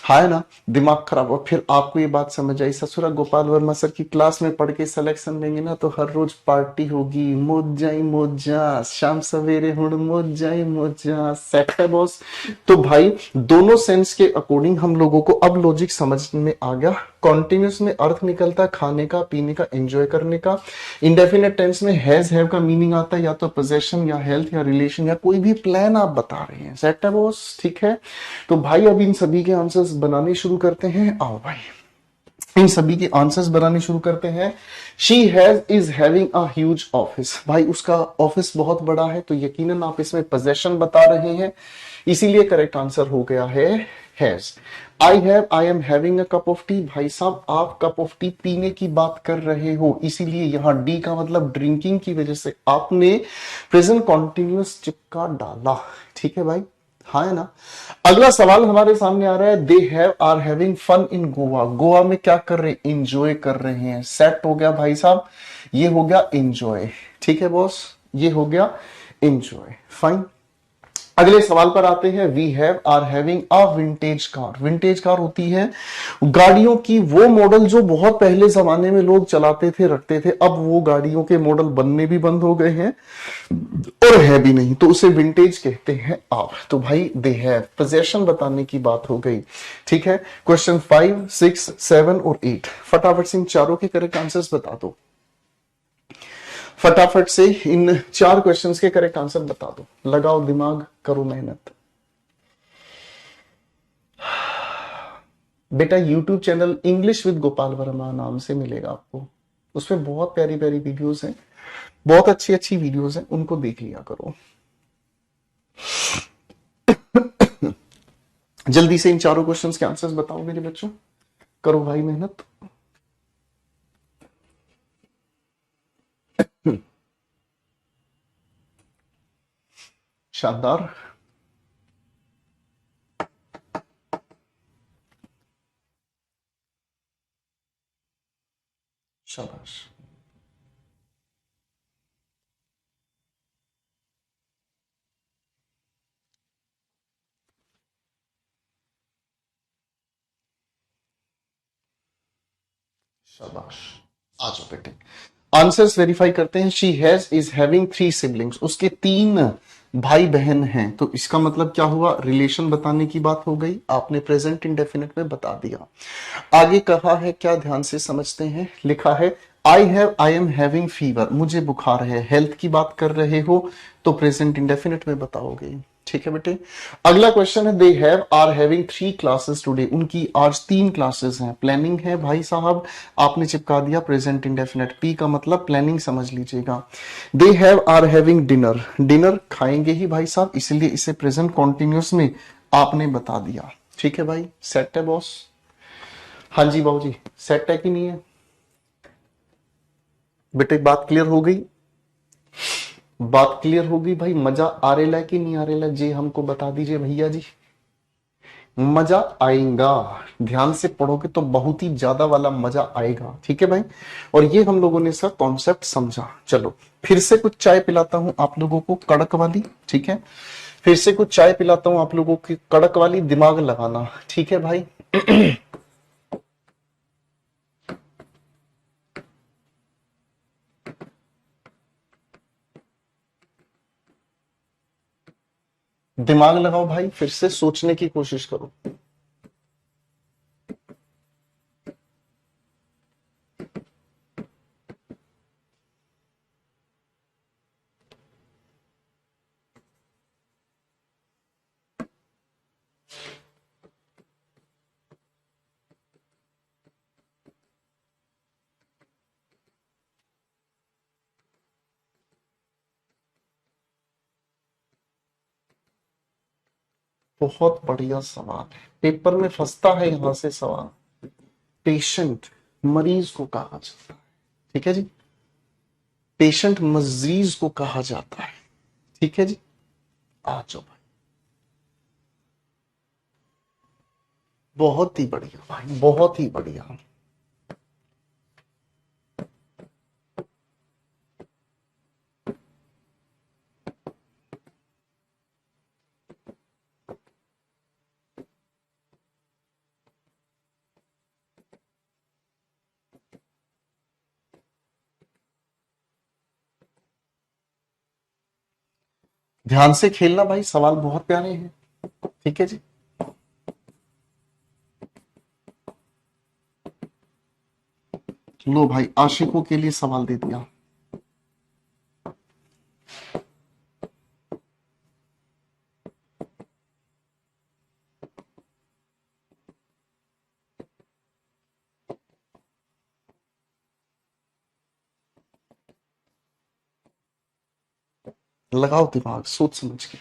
है ना, दिमाग खराब हुआ। फिर आपको ये बात समझ आई, ससुरा गोपाल वर्मा सर की क्लास में पढ़ के सिलेक्शन देंगे ना तो हर रोज पार्टी होगी, मौजा ही मौजा, शाम सवेरे हुण मौजा ही मौजा। सेट है बॉस। तो भाई दोनों सेंस के अकॉर्डिंग हम लोगों को अब लॉजिक समझ में आ गया। कॉन्टिन्यूस में अर्थ निकलता है खाने का, पीने का, एंजॉय करने का। इंडेफिनेट टेंस में हैज हैव का मीनिंग आता है या तो पोजेशन या हेल्थ या रिलेशन या कोई भी प्लान आप बता रहे हैं। सेट है बॉस, ठीक है। तो भाई अब इन सभी के आंसर्स बनाने शुरू करते हैं। आओ भाई इन सभी के आंसर्स बनाने शुरू करते हैं। She has is having a huge office. भाई उसका ऑफिस बहुत बड़ा है, तो यकीनन आप इसमें पोजेशन बता रहे हैं, इसीलिए करेक्ट आंसर हो गया है has. I am having a cup of T. भाई साहब आप कप ऑफ टी पीने की बात कर रहे हो, इसीलिए यहां डी का मतलब ड्रिंकिंग की वजह से आपने प्रेजेंट कॉन्टिन्यूअस चिपका डाला। ठीक है भाई, हाँ है ना। अगला सवाल हमारे सामने आ रहा है, they have are having fun in Goa. Goa में क्या कर रहे हैं? इंजॉय कर रहे हैं। सेट हो गया भाई साहब, ये हो गया इंजॉय। ठीक है बॉस, ये हो गया इंजॉय। फाइन। अगले सवाल पर आते हैं। We have are having a vintage car. Vintage car होती है गाड़ियों की वो मॉडल जो बहुत पहले जमाने में लोग चलाते थे, रखते थे। अब वो गाड़ियों के मॉडल बनने भी बंद हो गए हैं और है भी नहीं, तो उसे विंटेज कहते हैं आप। तो भाई दे हैव, पोजेशन बताने की बात हो गई। ठीक है, क्वेश्चन 5, 6, 7 और 8 फटाफट से इन चारों के करेक्ट आंसर्स बता दो। फटाफट से इन 4 क्वेश्चंस के करेक्ट आंसर बता दो, लगाओ दिमाग, करो मेहनत। बेटा YouTube channel English with Gopal Verma नाम से मिलेगा आपको, उसमें बहुत प्यारी प्यारी वीडियोस हैं, बहुत अच्छी अच्छी वीडियोस हैं, उनको देख लिया करो। जल्दी से इन चारों क्वेश्चंस के आंसर्स बताओ मेरे बच्चों, करो भाई मेहनत। शानदार, शाबाश। शाबाश, आ जाओ बेटे, आंसर्स वेरीफाई करते हैं। She has is having 3 siblings, उसके 3 भाई बहन हैं। तो इसका मतलब क्या हुआ, रिलेशन बताने की बात हो गई, आपने प्रेजेंट इंडेफिनिट में बता दिया। आगे कहा है क्या, ध्यान से समझते हैं। लिखा है आई एम हैविंग फीवर, मुझे बुखार है। हेल्थ की बात कर रहे हो तो प्रेजेंट इंडेफिनिट में बताओगे। ठीक है बेटे। अगला क्वेश्चन है, they have are having 3 classes today, उनकी आज 3 क्लासेस हैं। प्लानिंग है भाई साहब, आपने चिपका दिया प्रेजेंट इंडेफिनिट, पी का मतलब प्लानिंग समझ लीजिएगा। They have are having dinner, dinner खाएंगे ही भाई साहब, इसलिए इसे प्रेजेंट कॉन्टिन्यूस में आपने बता दिया। ठीक है भाई, सेट है बॉस। हाँ जी बाबू जी, सेट है कि नहीं है बेटे, बात क्लियर हो गई। बात क्लियर हो गई भाई, मजा आ रेला है कि नहीं आ रेला जी, हमको बता दीजिए भैया जी। मजा आएगा, ध्यान से पढ़ोगे तो बहुत ही ज्यादा वाला मजा आएगा। ठीक है भाई, और ये हम लोगों ने इसका कॉन्सेप्ट समझा। चलो फिर से कुछ चाय पिलाता हूं आप लोगों को कड़क वाली। ठीक है, फिर से कुछ चाय पिलाता हूं आप लोगों की कड़क वाली, दिमाग लगाना। ठीक है भाई, दिमाग लगाओ भाई, फिर से सोचने की कोशिश करो। बहुत बढ़िया सवाल है, पेपर में फंसता है यहां से सवाल। पेशेंट मरीज को कहा जाता है। ठीक है जी, पेशेंट मरीज को कहा जाता है। ठीक है जी, आ जाओ भाई, बहुत ही बढ़िया भाई, बहुत ही बढ़िया। ध्यान से खेलना भाई, सवाल बहुत प्यारे हैं। ठीक है जी, लो भाई, आशिकों के लिए सवाल दे दिया। लगाओ दिमाग सोच समझ के।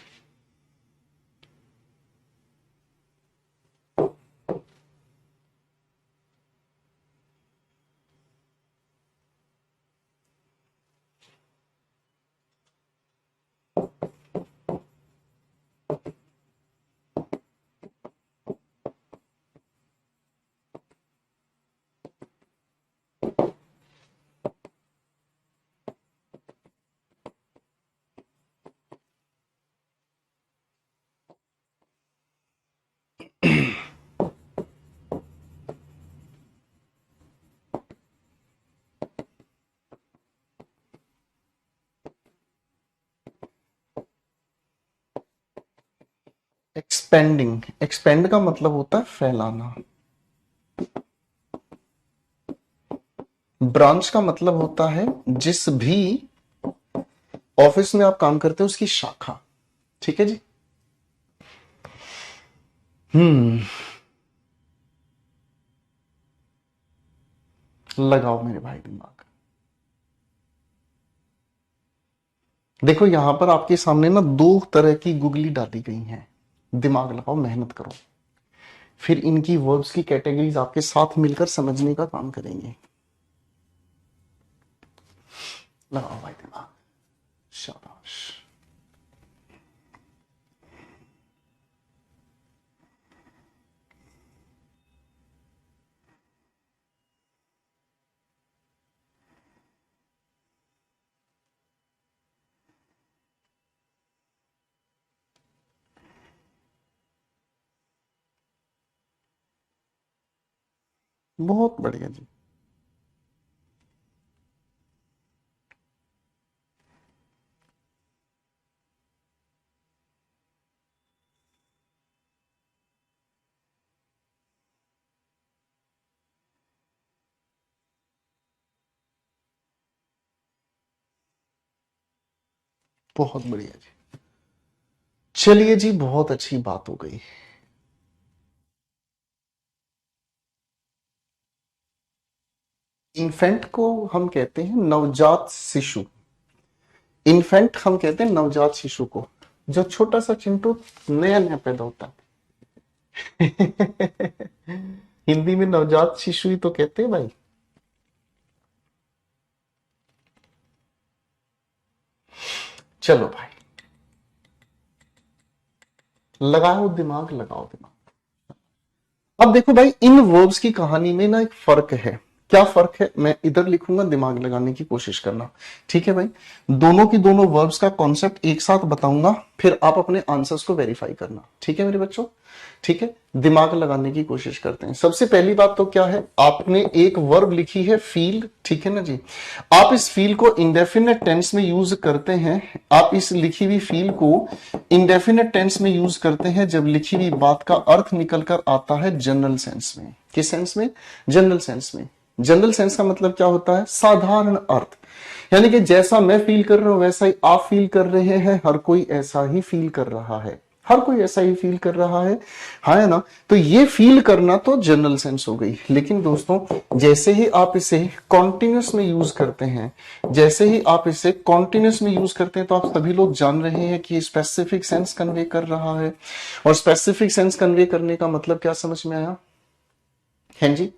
एक्सपेंडिंग, एक्सपेंड का मतलब होता है फैलाना। ब्रांच का मतलब होता है जिस भी ऑफिस में आप काम करते हो उसकी शाखा। ठीक है जी। लगाओ मेरे भाई दिमाग। देखो यहां पर आपके सामने ना दो तरह की गुगली डाली गई हैं। दिमाग लगाओ, मेहनत करो, फिर इनकी वर्ब्स की कैटेगरीज आपके साथ मिलकर समझने का काम करेंगे। लगाओ भाई दिमाग, शाबाश। बहुत बढ़िया जी। बहुत बढ़िया जी। चलिए जी, बहुत अच्छी बात हो गई। इन्फेंट को हम कहते हैं नवजात शिशु। इन्फेंट हम कहते हैं नवजात शिशु को, जो छोटा सा चिंटू नया नया पैदा होता है। हिंदी में नवजात शिशु ही तो कहते हैं भाई। चलो भाई, लगाओ दिमाग, लगाओ दिमाग। अब देखो भाई, इन वर्ब्स की कहानी में ना एक फर्क है। क्या फर्क है, मैं इधर लिखूंगा, दिमाग लगाने की कोशिश करना। ठीक है भाई। दोनों की दोनों वर्ब्स का कॉन्सेप्ट एक साथ बताऊंगा, फिर आप अपने आंसर्स को वेरीफाई करना। ठीक है मेरे बच्चों। ठीक है, दिमाग लगाने की कोशिश करते हैं। सबसे पहली बात तो क्या है, आपने एक वर्ब लिखी है फील। ठीक है ना जी। आप इस फील को इंडेफिनेट टेंस में यूज करते हैं। आप इस लिखी हुई फील को इंडेफिनेट टेंस में यूज करते हैं जब लिखी हुई बात का अर्थ निकल कर आता है जनरल सेंस में। किस सेंस में? जनरल सेंस में। जनरल सेंस का मतलब क्या होता है? साधारण अर्थ। यानी कि जैसा मैं फील कर रहा हूं वैसा ही आप फील कर रहे हैं, हर कोई ऐसा ही फील कर रहा है, हर कोई ऐसा ही फील कर रहा है। हाँ है ना। तो ये फील करना तो जनरल सेंस हो गई। लेकिन दोस्तों, जैसे ही आप इसे कॉन्टिन्यूस में यूज करते हैं, जैसे ही आप इसे कॉन्टिन्यूस में यूज करते हैं, तो आप सभी लोग जान रहे हैं कि स्पेसिफिक सेंस कन्वे कर रहा है। और स्पेसिफिक सेंस कन्वे करने का मतलब क्या समझ में आया? हैं जी।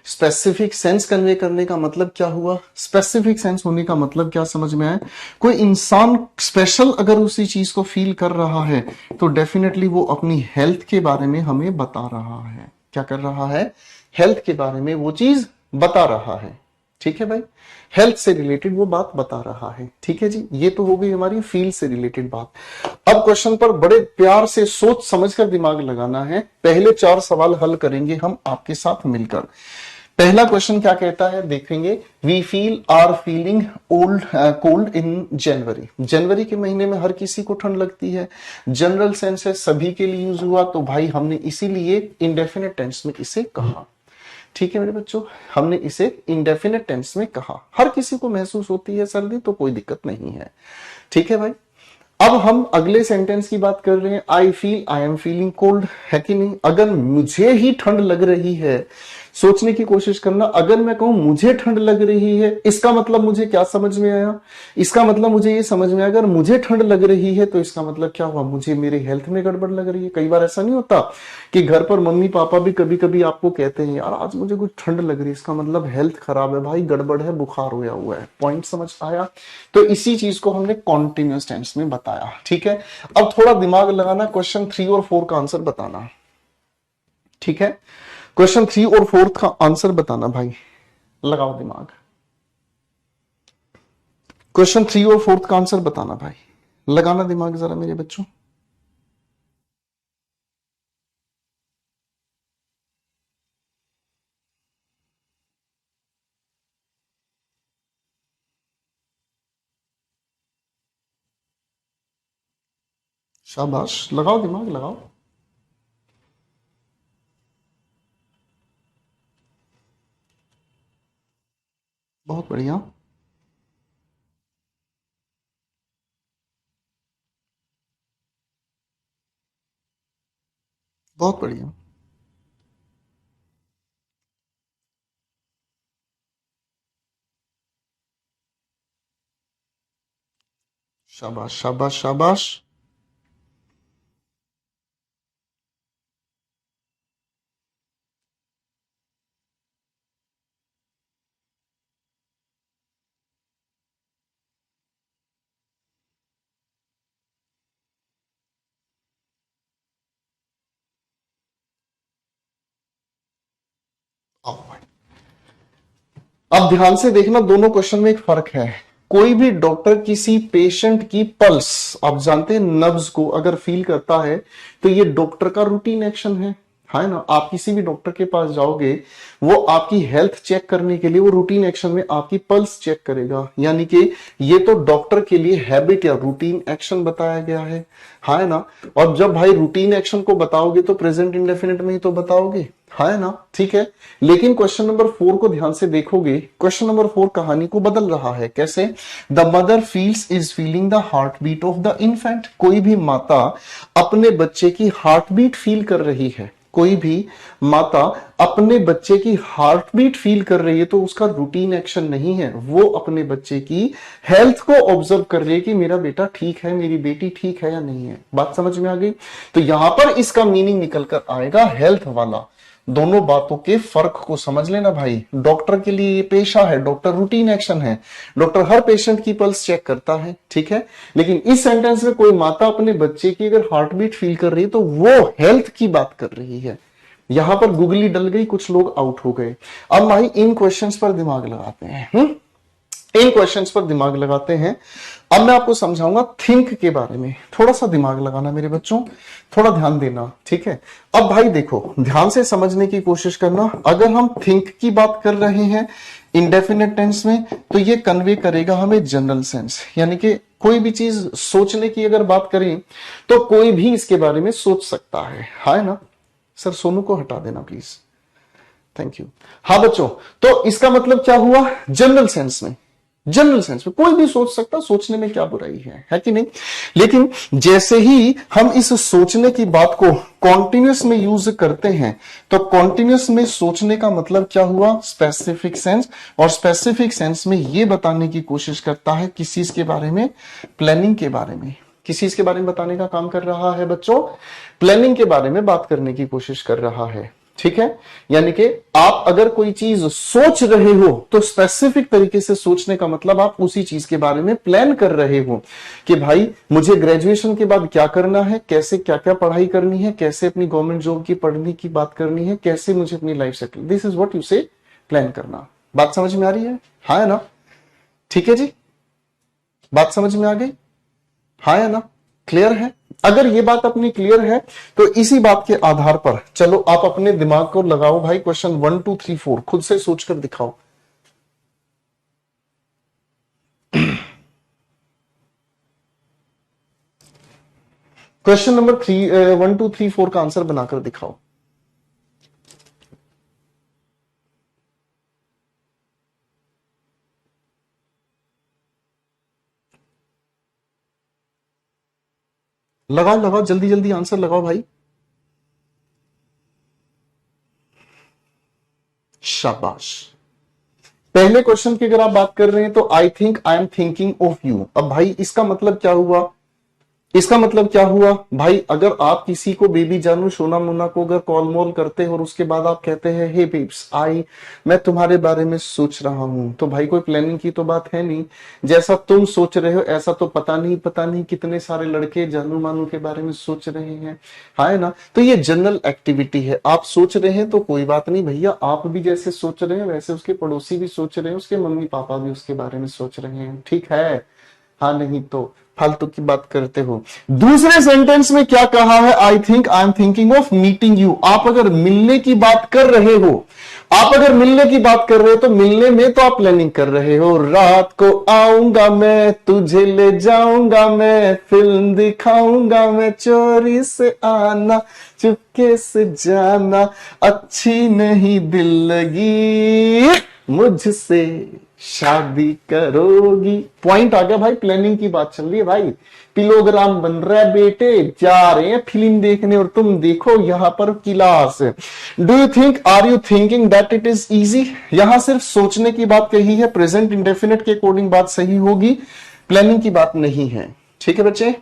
स्पेसिफिक सेंस कन्वे करने का मतलब क्या हुआ? स्पेसिफिक सेंस होने का मतलब क्या समझ में आया? कोई इंसान स्पेशल अगर उसी चीज को फील कर रहा है, तो डेफिनेटली वो अपनी हेल्थ के बारे में हमें बता रहा है। क्या कर रहा है? हेल्थ के बारे में वो चीज बता रहा है। ठीक है भाई। हेल्थ से रिलेटेड वो बात बता रहा है। ठीक है जी। ये तो हो गई हमारी फील से रिलेटेड बात। अब क्वेश्चन पर बड़े प्यार से सोच समझकर दिमाग लगाना है। पहले 4 सवाल हल करेंगे हम आपके साथ मिलकर। पहला क्वेश्चन क्या कहता है देखेंगे। We feel are feeling old cold in January. जनवरी के महीने में हर किसी को ठंड लगती है। जनरल सेंस है, सभी के लिए यूज हुआ, तो भाई हमने इसीलिए इंडेफिनेट टेंस में इसे कहा। ठीक है मेरे बच्चों, हमने इसे इंडेफिनेट टेंस में कहा। हर किसी को महसूस होती है सर्दी, तो कोई दिक्कत नहीं है। ठीक है भाई। अब हम अगले सेंटेंस की बात कर रहे हैं। आई एम फीलिंग कोल्ड, है कि नहीं? अगर मुझे ही ठंड लग रही है, सोचने की कोशिश करना, अगर मैं कहूं मुझे ठंड लग रही है, इसका मतलब मुझे क्या समझ में आया? इसका मतलब मुझे ये समझ में आया, अगर मुझे ठंड लग रही है तो इसका मतलब क्या हुआ? मुझे मेरे हेल्थ में गड़बड़ लग रही है। कई बार ऐसा नहीं होता कि घर पर मम्मी पापा भी कभी कभी आपको कहते हैं यार आज मुझे कुछ ठंड लग रही है, इसका मतलब हेल्थ खराब है भाई, गड़बड़ है, बुखार होया हुआ है। पॉइंट समझ आया? तो इसी चीज को हमने कॉन्टिन्यूस टेंस में बताया। ठीक है। अब थोड़ा दिमाग लगाना, क्वेश्चन 3 और 4 का आंसर बताना। ठीक है। क्वेश्चन 3 और 4 का आंसर बताना भाई। लगाओ दिमाग। क्वेश्चन 3 और 4 का आंसर बताना भाई। लगाना दिमाग जरा मेरे बच्चों। शाबाश, लगाओ दिमाग लगाओ। बहुत बढ़िया। बहुत बढ़िया। शाबाश शाबाश शाबाश। आओ भाई, अब ध्यान से देखना, दोनों क्वेश्चन में एक फर्क है। कोई भी डॉक्टर किसी पेशेंट की पल्स, आप जानते हैं नब्ज को अगर फील करता है तो ये डॉक्टर का रूटीन एक्शन है ना। आप किसी भी डॉक्टर के पास जाओगे, वो आपकी हेल्थ चेक करने के लिए वो रूटीन एक्शन में आपकी पल्स चेक करेगा, यानी कि ये तो डॉक्टर के लिए हैबिट या रूटीन एक्शन बताया गया है ना। और जब भाई रूटीन एक्शन को बताओगे तो प्रेजेंट इंडेफिनिट में ही तो बताओगे, है ना। ठीक है, लेकिन क्वेश्चन नंबर 4 को ध्यान से देखोगे, क्वेश्चन नंबर 4 कहानी को बदल रहा है। कैसे? The mother feels is feeling the heart beat of the infant. कोई भी माता अपने बच्चे की हार्ट बीट फील कर रही है, कोई भी माता अपने बच्चे की हार्ट बीट फील कर रही है, तो उसका रूटीन एक्शन नहीं है, वो अपने बच्चे की हेल्थ को ऑब्जर्व कर रही है कि मेरा बेटा ठीक है, मेरी बेटी ठीक है या नहीं है। बात समझ में आ गई? तो यहां पर इसका मीनिंग निकल कर आएगा हेल्थ वाला। दोनों बातों के फर्क को समझ लेना भाई। डॉक्टर के लिए ये पेशा है, डॉक्टर रूटीन एक्शन है, डॉक्टर हर पेशेंट की पल्स चेक करता है, ठीक है। लेकिन इस सेंटेंस में कोई माता अपने बच्चे की अगर हार्ट बीट फील कर रही है तो वो हेल्थ की बात कर रही है। यहां पर गुगली डल गई, कुछ लोग आउट हो गए। अब भाई इन क्वेश्चंस पर दिमाग लगाते हैं, इन क्वेश्चंस पर दिमाग लगाते हैं। अब मैं आपको समझाऊंगा थिंक के बारे में। थोड़ा सा दिमाग लगाना मेरे बच्चों, थोड़ा ध्यान देना, ठीक है। अब भाई देखो, ध्यान से समझने की कोशिश करना। अगर हम थिंक की बात कर रहे हैं इंडेफिनिट टेंस में, तो ये कन्वे करेगा हमें जनरल सेंस, यानी कि कोई भी चीज सोचने की अगर बात करें तो कोई भी इसके बारे में सोच सकता है ना। सर सोनू को हटा देना प्लीज, थैंक यू। हाँ बच्चों, तो इसका मतलब क्या हुआ? जनरल सेंस में, जनरल सेंस में कोई भी सोच सकता, सोचने में क्या बुराई है कि नहीं। लेकिन जैसे ही हम इस सोचने की बात को कॉन्टिन्यूस में यूज करते हैं, तो कॉन्टिन्यूस में सोचने का मतलब क्या हुआ? Specific sense. और स्पेसिफिक सेंस में यह बताने की कोशिश करता है किस चीज के बारे में? प्लानिंग के बारे में। किस चीज के बारे में बताने का काम कर रहा है बच्चों? प्लानिंग के बारे में बात करने की कोशिश कर रहा है, ठीक है। यानी कि आप अगर कोई चीज सोच रहे हो तो स्पेसिफिक तरीके से सोचने का मतलब आप उसी चीज के बारे में प्लान कर रहे हो कि भाई मुझे ग्रेजुएशन के बाद क्या करना है, कैसे क्या क्या पढ़ाई करनी है, कैसे अपनी गवर्नमेंट जॉब की पढ़ने की बात करनी है, कैसे मुझे अपनी life settle. This is what you से प्लान करना। बात समझ में आ रही है? हाँ है ना? ठीक है जी, बात समझ में आ गई? हाँ या ना? क्लियर है? अगर ये बात अपनी क्लियर है तो इसी बात के आधार पर चलो आप अपने दिमाग को लगाओ भाई। क्वेश्चन 1 2 3 4 खुद से सोचकर दिखाओ। क्वेश्चन नंबर 1 2 3 4 का आंसर बनाकर दिखाओ। लगाओ लगाओ, जल्दी जल्दी आंसर लगाओ भाई। शाबाश। पहले क्वेश्चन की अगर आप बात कर रहे हैं तो I think I am thinking of you. अब भाई इसका मतलब क्या हुआ? इसका मतलब क्या हुआ भाई? अगर आप किसी को बेबी जानू सोना मोना को अगर कॉल मोल करते हो और उसके बाद आप कहते हैं हे बेब्स मैं तुम्हारे बारे में सोच रहा हूं, तो भाई कोई प्लानिंग की तो बात है नहीं। जैसा तुम सोच रहे हो ऐसा तो पता नहीं कितने सारे लड़के जानू मानू के बारे में सोच रहे हैं, है ना। तो ये जनरल एक्टिविटी है। आप सोच रहे हैं तो कोई बात नहीं भैया, आप भी जैसे सोच रहे हैं वैसे उसके पड़ोसी भी सोच रहे हैं, उसके मम्मी पापा भी उसके बारे में सोच रहे हैं, ठीक है। हाँ नहीं तो फालतू की बात करते हो। दूसरे सेंटेंस में क्या कहा है, I think I am thinking of meeting you. आप अगर मिलने की बात कर रहे हो, आप अगर मिलने की बात कर रहे हो तो मिलने में तो आप प्लानिंग कर रहे हो। रात को आऊंगा मैं, तुझे ले जाऊंगा मैं, फिल्म दिखाऊंगा मैं, चोरी से आना चुपके से जाना, अच्छी नहीं दिल लगी मुझसे शादी करोगी। पॉइंट आ गया भाई, प्लानिंग की बात चल रही है भाई। किलोग्राम बन रहा है बेटे, जा रहे हैं फिल्म देखने और तुम देखो यहां पर class. Do you think, are you thinking that it is easy. यहां सिर्फ सोचने की बात कही है, प्रेजेंट इंडेफिनिट के अकॉर्डिंग बात सही होगी, प्लानिंग की बात नहीं है। ठीक है बच्चे,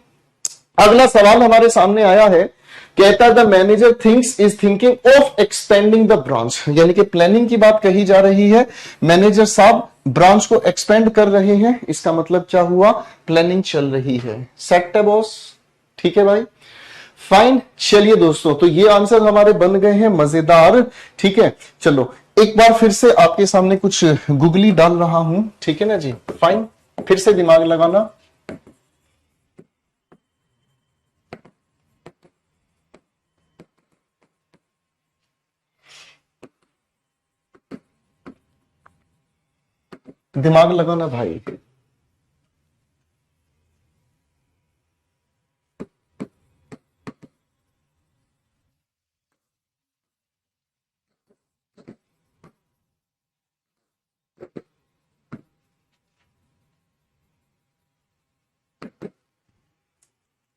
अगला सवाल हमारे सामने आया है, कहता है the manager thinks is thinking of expanding the branch. यानी कि प्लानिंग की बात कही जा रही है, मैनेजर साहब ब्रांच को एक्सपेंड कर रहे हैं, इसका मतलब क्या हुआ, प्लानिंग चल रही है। सेट है बॉस, ठीक है भाई, फाइन। चलिए दोस्तों, तो ये आंसर हमारे बन गए हैं, मजेदार। ठीक है, चलो एक बार फिर से आपके सामने कुछ गूगली डाल रहा हूं, ठीक है ना जी, फाइन, फिर से दिमाग लगाना। दिमाग लगाना भाई।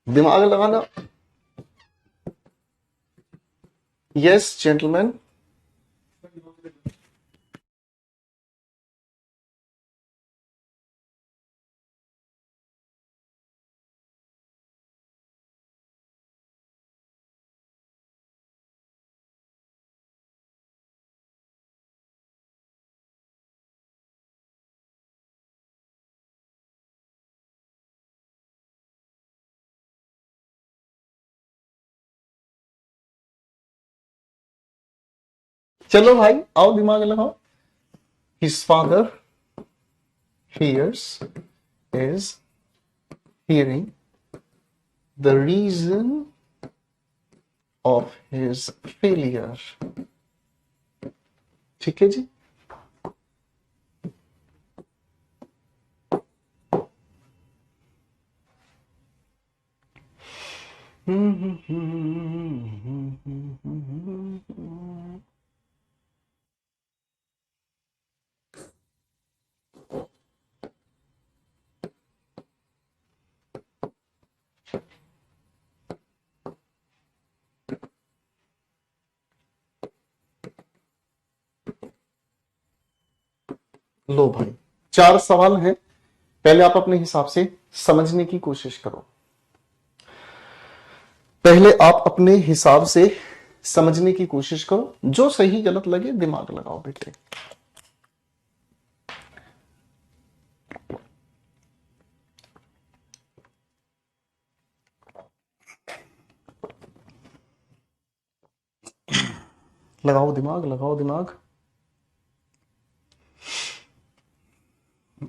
दिमाग लगाना। Yes gentleman. चलो भाई आओ दिमाग लगाओ। His father hears is hearing the reason of his failure। ठीक है जी। लो भाई, 4 सवाल हैं, पहले आप अपने हिसाब से समझने की कोशिश करो। पहले आप अपने हिसाब से समझने की कोशिश करो, जो सही गलत लगे दिमाग लगाओ बेटे। लगाओ दिमाग, लगाओ दिमाग।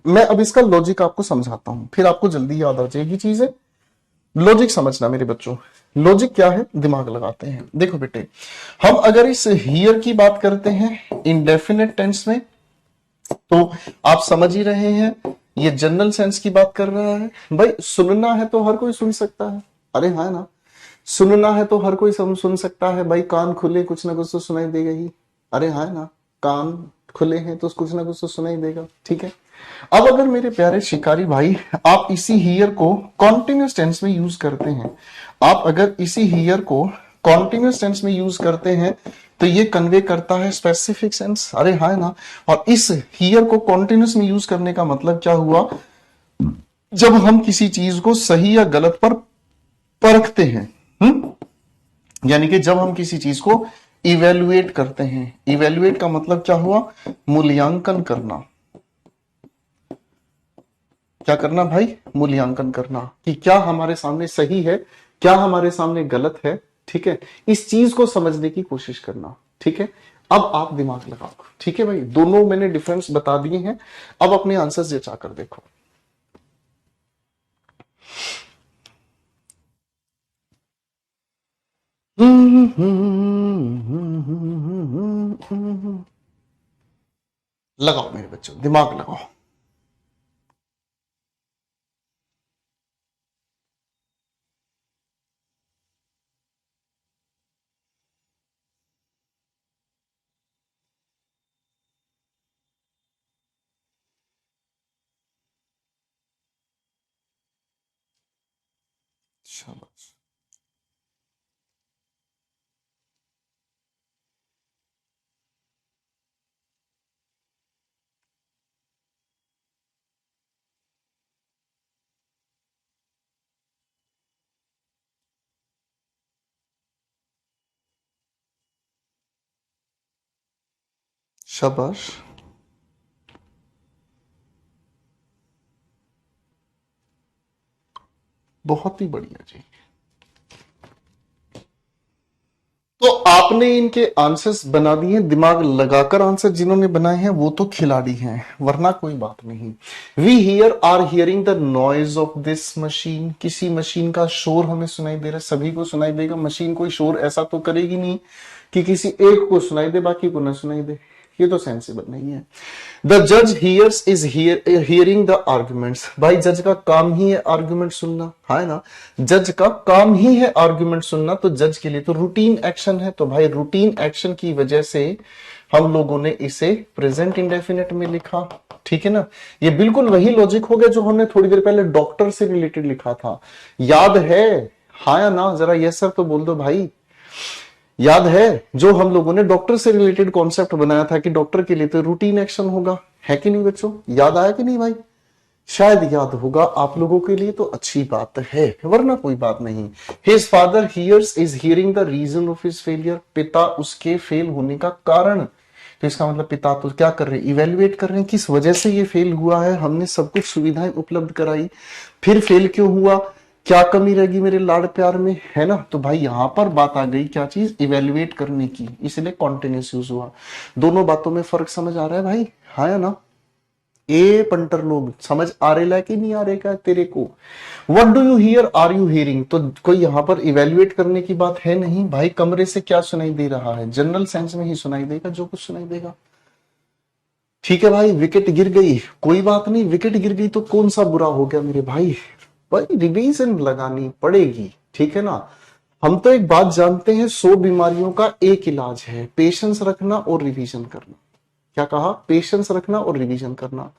मैं अब इसका लॉजिक आपको समझाता हूं, फिर आपको जल्दी याद आ जाएगी चीजें। लॉजिक समझना मेरे बच्चों, लॉजिक क्या है, दिमाग लगाते हैं। देखो बेटे, हम अगर इस हियर की बात करते हैं इंडेफिनिट टेंस में, तो आप समझ ही रहे हैं ये जनरल सेंस की बात कर रहा है। भाई सुनना है तो हर कोई सुन सकता है, अरे हाँ ना, सुनना है तो हर कोई सुन सकता है भाई, कान खुले कुछ ना कुछ तो सुनाई देगा ही, अरे हाँ ना, कान खुले हैं तो कुछ ना कुछ तो सुनाई देगा। ठीक है, अब अगर मेरे प्यारे शिकारी भाई आप इसी हियर को कॉन्टिन्यूस टेंस में यूज करते हैं, आप अगर इसी हियर को कॉन्टिन्यूस टेंस में यूज करते हैं तो ये कन्वे करता है स्पेसिफिक सेंस, अरे हाँ ना। और इस हियर को कॉन्टिन्यूस में यूज करने का मतलब क्या हुआ, जब हम किसी चीज को सही या गलत पर परखते हैं, यानी कि जब हम किसी चीज को इवेल्युएट करते हैं। इवेल्युएट का मतलब क्या हुआ, मूल्यांकन करना। क्या करना भाई, मूल्यांकन करना कि क्या हमारे सामने सही है, क्या हमारे सामने गलत है। ठीक है, इस चीज को समझने की कोशिश करना। ठीक है, अब आप दिमाग लगाओ। ठीक है भाई, दोनों मैंने डिफरेंस बता दिए हैं, अब अपने आंसर्स जचा कर देखो। लगाओ मेरे बच्चों, दिमाग लगाओ। शाबाश। शाबाश। बहुत ही बढ़िया जी। तो आपने इनके आंसर्स बना दिए, दिमाग लगाकर आंसर जिन्होंने बनाए हैं वो तो खिलाड़ी हैं, वरना कोई बात नहीं। We hear are hearing the noise of this machine. किसी मशीन का शोर हमें सुनाई दे रहा है, सभी को सुनाई देगा। मशीन कोई शोर ऐसा तो करेगी नहीं कि किसी एक को सुनाई दे बाकी को ना सुनाई दे, ये तो सेंसिबल नहीं है। द जज hears is hearing the arguments. भाई जज का काम ही है आर्ग्यूमेंट सुनना, है ना। जज का काम ही है आर्ग्यूमेंट सुनना, तो जज के लिए तो रूटीन एक्शन है। तो भाई रूटीन एक्शन की वजह से हम लोगों ने इसे प्रेजेंट इंडेफिनिट में लिखा, ठीक है ना। ये बिल्कुल वही लॉजिक हो गया जो हमने थोड़ी देर पहले डॉक्टर से रिलेटेड लिखा था, याद है? हाँ या ना, जरा यस सर तो बोल दो भाई। याद है जो हम लोगों ने डॉक्टर से रिलेटेड कॉन्सेप्ट बनाया था कि डॉक्टर के लिए तो रूटीन एक्शन होगा, है कि नहीं बच्चों? याद आया कि नहीं भाई? शायद याद होगा आप लोगों के लिए, तो अच्छी बात है, वरना कोई बात नहीं। His father hears is hearing the reason of his failure. पिता उसके फेल होने का कारण, तो इसका मतलब पिता तो क्या कर रहे हैं? इवेल्युएट कर रहे हैं किस वजह से ये फेल हुआ है। हमने सब कुछ सुविधाएं उपलब्ध कराई, फिर फेल क्यों हुआ, क्या कमी रहेगी मेरे लाड़ प्यार में, है ना। तो भाई यहां पर बात आ गई क्या चीज? इवेल्युएट करने की, इसलिए कॉन्टिन्यूस यूज हुआ। दोनों बातों में फर्क समझ आ रहा है भाई? हाँ या ना? ए पंटर लोग समझ आ रहे ला कि नहीं आ रहे का तेरे को? What do you hear, are you hearing? तो कोई यहां पर इवेल्युएट करने की बात है नहीं भाई। कमरे से क्या सुनाई दे रहा है? जनरल सेंस में ही सुनाई देगा जो कुछ सुनाई देगा, ठीक है भाई। विकेट गिर गई, कोई बात नहीं, विकेट गिर गई तो कौन सा बुरा हो गया मेरे भाई? भाई रिवीजन लगानी पड़ेगी, ठीक है ना। हम तो एक बात जानते हैं, 100 बीमारियों का एक इलाज है, पेशेंस रखना और रिवीजन करना। क्या कहा? पेशेंस रखना और रिवीजन करना।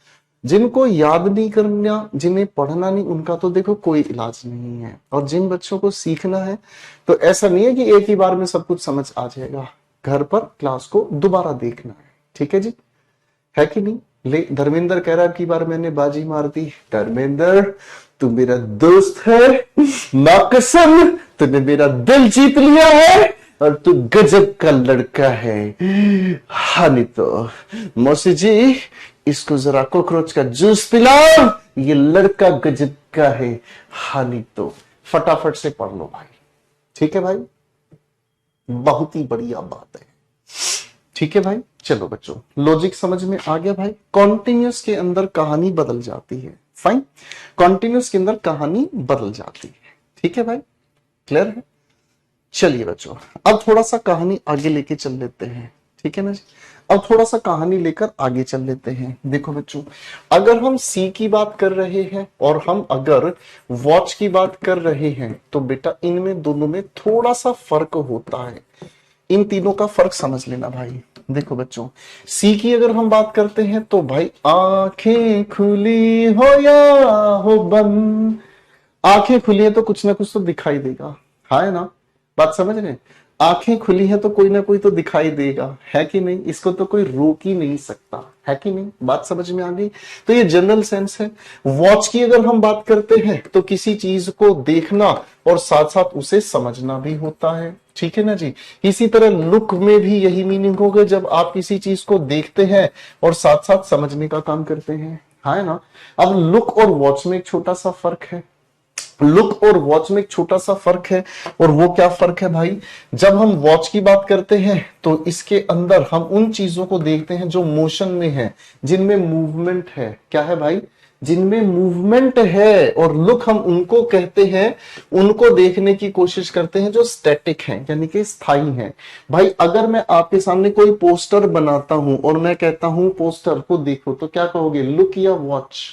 जिनको याद नहीं करना, जिन्हें पढ़ना नहीं, उनका तो देखो कोई इलाज नहीं है। और जिन बच्चों को सीखना है, तो ऐसा नहीं है कि एक ही बार में सब कुछ समझ आ जाएगा। घर पर क्लास को दोबारा देखना है, ठीक है जी, है कि नहीं? ले धर्मेंद्र कह रहा है, की बार मैंने बाजी मार दी। धर्मेंद्र तू मेरा दोस्त है, मां कसम तूने मेरा दिल जीत लिया है, और तू गजब का लड़का है। हाँ नहीं तो मौसी जी, इसको जरा कॉकरोच का जूस पिलाओ, ये लड़का गजब का है। हाँ नहीं तो फटाफट से पढ़ लो भाई, ठीक है भाई, बहुत ही बढ़िया बात है, ठीक है भाई। चलो बच्चों, लॉजिक समझ में आ गया भाई। कॉन्टिन्यूस के अंदर कहानी बदल जाती है, फाइन, कॉन्टिन्यूस के अंदर कहानी बदल जाती है, ठीक है भाई, क्लियर है। चलिए बच्चों, अब थोड़ा सा कहानी आगे लेके चल लेते हैं, ठीक है ना जी। अब थोड़ा सा कहानी लेकर आगे चल लेते हैं। देखो बच्चों, अगर हम सी की बात कर रहे हैं और हम अगर वॉच की बात कर रहे हैं, तो बेटा इनमें दोनों में थोड़ा सा फर्क होता है। इन तीनों का फर्क समझ लेना भाई। देखो बच्चों, सी की अगर हम बात करते हैं तो भाई आंखें खुली हो या हो बंद, आंखें खुली है तो कुछ ना कुछ तो दिखाई देगा, है ना। बात समझ रहे हैं? आंखें खुली है तो कोई ना कोई तो दिखाई देगा, है कि नहीं। इसको तो कोई रोक ही नहीं सकता, है कि नहीं। बात समझ में आ गई? तो ये जनरल सेंस है। वॉच की अगर हम बात करते हैं तो किसी चीज को देखना और साथ साथ उसे समझना भी होता है, ठीक है ना जी। इसी तरह लुक में भी यही मीनिंग होगा, जब आप किसी चीज को देखते हैं और साथ साथ समझने का काम करते हैं, है ना। अब लुक और वॉच में एक छोटा सा फर्क है, लुक और वॉच में एक छोटा सा फर्क है, और वो क्या फर्क है भाई? जब हम वॉच की बात करते हैं तो इसके अंदर हम उन चीजों को देखते हैं जो मोशन में है, जिनमें मूवमेंट है। क्या है भाई? जिनमें मूवमेंट है। और लुक हम उनको कहते हैं, उनको देखने की कोशिश करते हैं जो स्टैटिक हैं, यानी कि स्थायी हैं। भाई अगर मैं आपके सामने कोई पोस्टर बनाता हूं और मैं कहता हूं पोस्टर को देखो, तो क्या कहोगे? लुक या वॉच?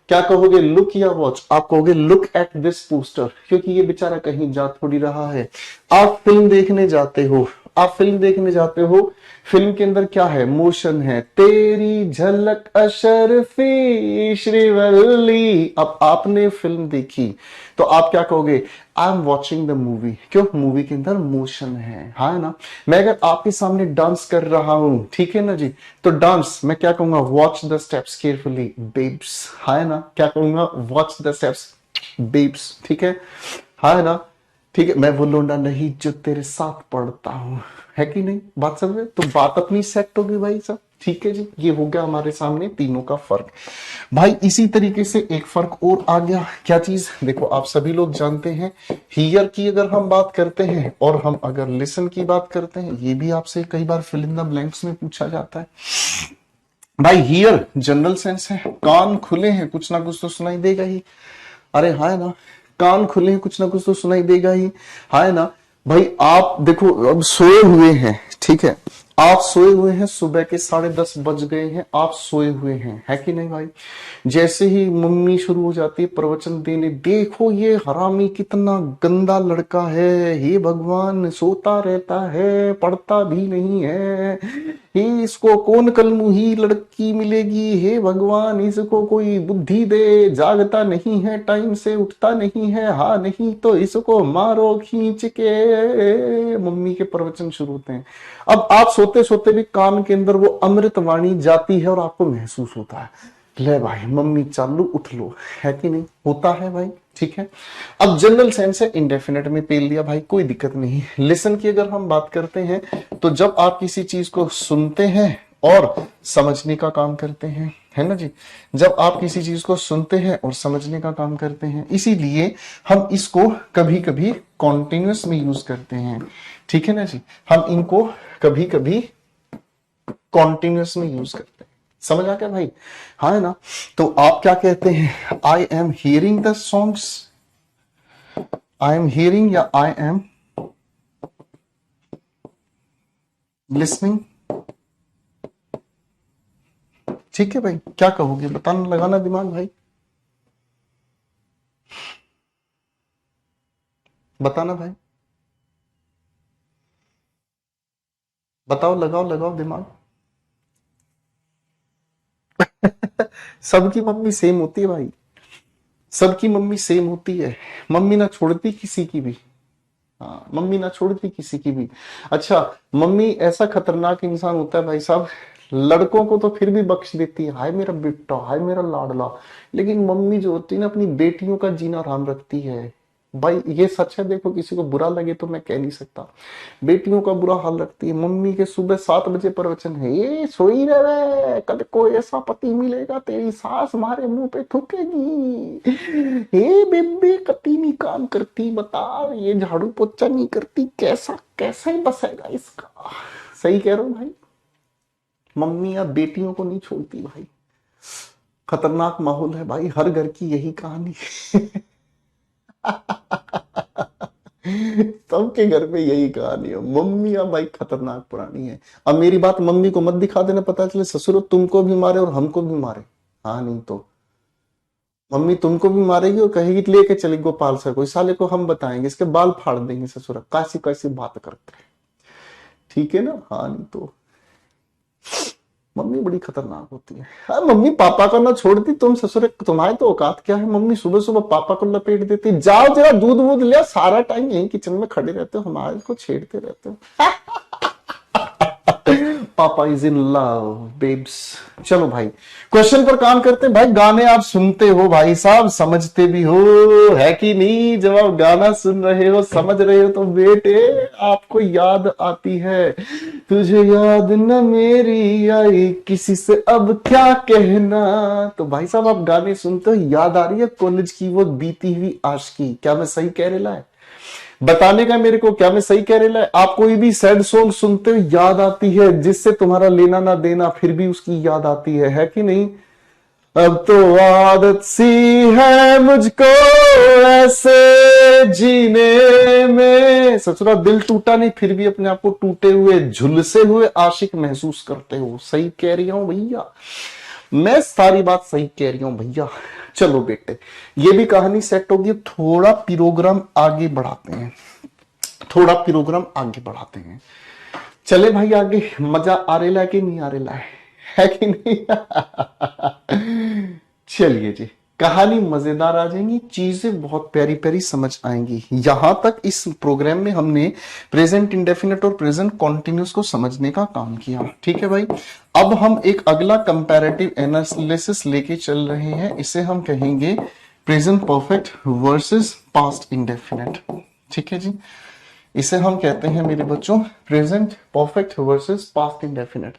क्या कहोगे? लुक या वॉच? आप कहोगे लुक एट दिस पोस्टर, क्योंकि ये बेचारा कहीं जा थोड़ी रहा है। आप फिल्म देखने जाते हो, आप फिल्म देखने जाते हो, फिल्म के अंदर क्या है? मोशन है। तेरी झलक अशरफी श्रीवल्ली। अब आपने फिल्म देखी तो आप क्या कहोगे? I am watching the movie. क्यों? मूवी के अंदर मोशन है, हाँ ना। मैं अगर आपके सामने डांस कर रहा हूं, ठीक है ना जी, तो डांस मैं क्या कहूंगा? Watch the steps carefully babes, है ना। क्या कहूंगा? वॉच द स्टेप्स बेब्स, ठीक है ना। ठीक है, मैं वो लोंडा नहीं जो तेरे साथ पढ़ता हूं, है कि नहीं? बात समझे? तो बात अपनी सेट होगी भाई सब, ठीक है जी। ये हो गया हमारे सामने तीनों का फर्क। भाई इसी तरीके से एक फर्क और आ गया। क्या चीज? देखो आप सभी लोग जानते हैं, हियर की अगर हम बात करते हैं और हम अगर लिसन की बात करते हैं, ये भी आपसे कई बार फिल इन द ब्लैंक्स में पूछा जाता है। भाई हियर जनरल सेंस है, कान खुले हैं, कुछ ना कुछ तो सुनाई देगा ही। अरे हाँ ना, कान खुले हैं, कुछ ना कुछ तो सुनाई देगा ही, हाँ ना। भाई आप देखो, अब सोए हुए हैं, ठीक है, आप सोए हुए हैं, सुबह के 10:30 बज गए हैं, आप सोए हुए हैं, है कि नहीं भाई? जैसे ही मम्मी शुरू हो जाती है प्रवचन देने, देखो ये हरामी कितना गंदा लड़का है, हे भगवान, सोता रहता है, पढ़ता भी नहीं है, हे इसको कौन कलमुही लड़की मिलेगी, हे भगवान इसको कोई बुद्धि दे, जागता नहीं है, टाइम से उठता नहीं है, हाँ नहीं तो इसको मारो खींच के। मम्मी के प्रवचन शुरू होते हैं। अब आप सोते सोते भी कान के अंदर वो अमृत वाणी जाती है और आपको महसूस होता है, ले भाई मम्मी चालू, उठ लो, है कि नहीं? होता है भाई, ठीक है। अब जनरल सेंस है, इंडेफिनेट में पेल दिया भाई, कोई दिक्कत नहीं। लिसन की अगर हम बात करते हैं, तो जब आप किसी चीज को सुनते हैं और समझने का काम करते हैं, है ना जी। जब आप किसी चीज को सुनते हैं और समझने का काम करते हैं, इसीलिए हम इसको कभी कभी कॉन्टिन्यूस में यूज करते हैं, ठीक है ना जी। हम इनको कभी कभी कॉन्टिन्यूस में यूज करते हैं। समझ आ गया भाई? हाँ है ना। तो आप क्या कहते हैं? I am hearing the songs, I am hearing या आई एम लिसनिंग, ठीक है भाई। क्या कहोगे? बताना, लगाना दिमाग भाई, बताना भाई, बताओ, लगाओ लगाओ दिमाग। सबकी मम्मी सेम होती है भाई, सबकी मम्मी सेम होती है। मम्मी ना छोड़ती किसी की भी, हाँ मम्मी ना छोड़ती किसी की भी। अच्छा, मम्मी ऐसा खतरनाक इंसान होता है भाई साहब, लड़कों को तो फिर भी बख्श देती है, हाय मेरा बेटा, हाय मेरा लाडला, लेकिन मम्मी जो होती है ना, अपनी बेटियों का जीना आराम रखती है। भाई ये सच है, देखो किसी को बुरा लगे तो मैं कह नहीं सकता, बेटियों का बुरा हाल रखती है। मम्मी के सुबह 7 बजे प्रवचन है, ये सोई रहे, कल को ऐसा पति मिलेगा तेरी सास मारे मुंह पे थूकेगी, हे बेबे कती नहीं काम करती, बता ये झाड़ू पोछा नहीं करती, कैसा कैसा ही बसेगा इसका। सही कह रहा हूं भाई, मम्मी या बेटियों को नहीं छोड़ती भाई। खतरनाक माहौल है भाई, हर घर की यही कहानी सबके घर में यही कहानी है, मम्मियां भाई खतरनाक पुरानी है। अब मेरी बात मम्मी को मत दिखा देना, पता चले ससुर तुमको भी मारे और हमको भी मारे, हाँ नहीं तो मम्मी तुमको भी मारेगी और कहेगी लेके चली गोपाल सर को, इस साले को हम बताएंगे, इसके बाल फाड़ देंगे ससुर, कैसी कैसी बात करते हैं, ठीक है ना। हाँ नहीं तो मम्मी बड़ी खतरनाक होती है। हाँ मम्मी पापा को ना छोड़ती, तुम ससुर, तुम्हारे तो औकात क्या है, मम्मी सुबह सुबह पापा को लपेट देती, जाओ जरा दूध वूध ले, सारा टाइम यही किचन में खड़े रहते हो, हमारे को छेड़ते रहते हो पापा इज इन लव बेब्स। चलो भाई क्वेश्चन पर काम करते हैं। भाई गाने आप सुनते हो भाई साहब, समझते भी हो है कि नहीं? जब आप गाना सुन रहे हो समझ रहे हो तो बेटे आपको याद आती है, तुझे याद न मेरी आई किसी से अब क्या कहना। तो भाई साहब आप गाने सुनते हो, याद आ रही है कॉलेज की वो बीती हुई आशिकी। क्या मैं सही कह रहा है? बताने का मेरे को, क्या मैं सही कह रहा है? आप कोई भी सैड सॉन्ग सुनते हो याद आती है, जिससे तुम्हारा लेना ना देना फिर भी उसकी याद आती है कि नहीं? अब तो आदत सी है मुझको ऐसे जीने में, ससुरा दिल टूटा नहीं फिर भी अपने आप को टूटे हुए झुलसे हुए आशिक महसूस करते हो। सही कह रही हूं भैया, मैं सारी बात सही कह रही हूं भैया। चलो बेटे ये भी कहानी सेट होगी, थोड़ा प्रोग्राम आगे बढ़ाते हैं, थोड़ा प्रोग्राम आगे बढ़ाते हैं। चले भाई आगे, मजा आ रहा है कि नहीं आ रहा है कि नहीं? चलिए जी, कहानी मजेदार आ जाएंगी, चीजें बहुत प्यारी प्यारी समझ आएंगी। यहां तक इस प्रोग्राम में हमने प्रेजेंट इंडेफिनिट और प्रेजेंट कॉन्टिन्यूस को समझने का काम किया, ठीक है भाई। अब हम एक अगला कंपैरेटिव एनालिसिस लेके चल रहे हैं, इसे हम कहेंगे present perfect versus past indefinite, ठीक है जी। इसे हम कहते हैं मेरे बच्चों present perfect versus past indefinite.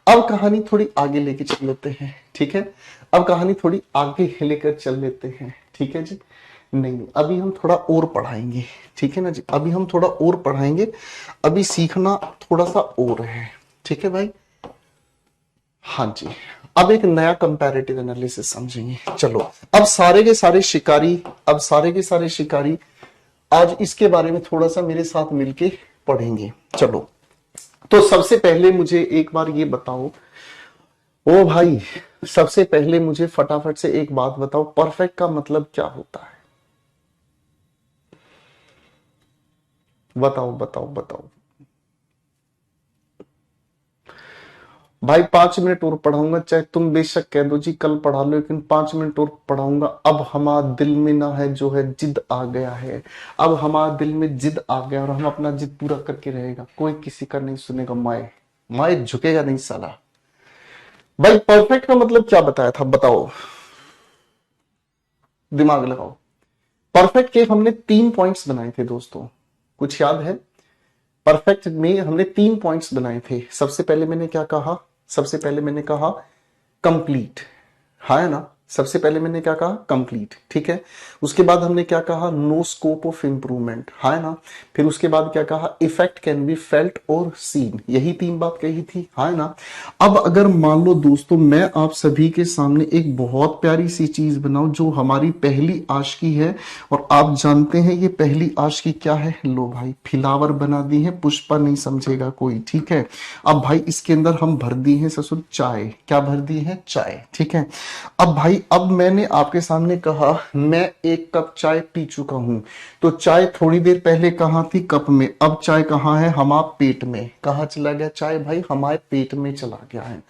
अब कहानी थोड़ी आगे लेके चल लेते हैं, ठीक है। अब कहानी थोड़ी आगे लेकर चल लेते हैं, ठीक है जी। नहीं अभी हम थोड़ा और पढ़ाएंगे, ठीक है ना जी। अभी हम थोड़ा और पढ़ाएंगे, अभी सीखना थोड़ा सा और है, ठीक है भाई। हाँ जी, अब एक नया कंपैरेटिव एनालिसिस समझेंगे। चलो अब सारे के सारे शिकारी, अब सारे के सारे शिकारी आज इसके बारे में थोड़ा सा मेरे साथ मिलके पढ़ेंगे। चलो तो सबसे पहले मुझे एक बार ये बताओ, ओ भाई सबसे पहले मुझे फटाफट से एक बात बताओ, परफेक्ट का मतलब क्या होता है? बताओ बताओ बताओ भाई। 5 मिनट और पढ़ाऊंगा, चाहे तुम बेशक कह दो जी कल पढ़ा लो, लेकिन 5 मिनट और पढ़ाऊंगा। अब हमारा दिल में ना है जो है जिद आ गया है, अब हमारा दिल में जिद आ गया और हम अपना जिद पूरा करके रहेगा, कोई किसी का नहीं सुनेगा, माए माए झुकेगा नहीं साला। भाई परफेक्ट का मतलब क्या बताया था बताओ, दिमाग लगाओ। परफेक्ट के हमने 3 पॉइंट्स बनाए थे दोस्तों, कुछ याद है? परफेक्ट में हमने 3 पॉइंट्स बनाए थे। सबसे पहले मैंने क्या कहा? सबसे पहले मैंने कहा कंप्लीट, है ना। सबसे पहले मैंने क्या कहा? कंप्लीट, ठीक है। उसके बाद हमने क्या कहा? नो स्कोप ऑफ इंप्रूवमेंट, है ना। फिर उसके बाद क्या कहा? इफेक्ट कैन बी फेल्ट और सीन, यही 3 बात कही थी, है ना। अब अगर मान लो दोस्तों मैं आप सभी के सामने एक बहुत प्यारी सी चीज बनाऊं जो हमारी पहली आशिकी है, और आप जानते हैं ये पहली आशिकी क्या है? लो भाई फिलावर बना दी है, पुष्पा नहीं समझेगा कोई, ठीक है। अब भाई इसके अंदर हम भर दी है ससुर चाय, क्या भर दी है? चाय, ठीक है। अब भाई अब मैंने आपके सामने कहा मैं 1 कप चाय पी चुका हूं, तो चाय थोड़ी देर पहले कहां थी? कप में। अब चाय कहां है? हमारे पेट में। कहां चला गया चाय? भाई हमारे पेट में चला गया है,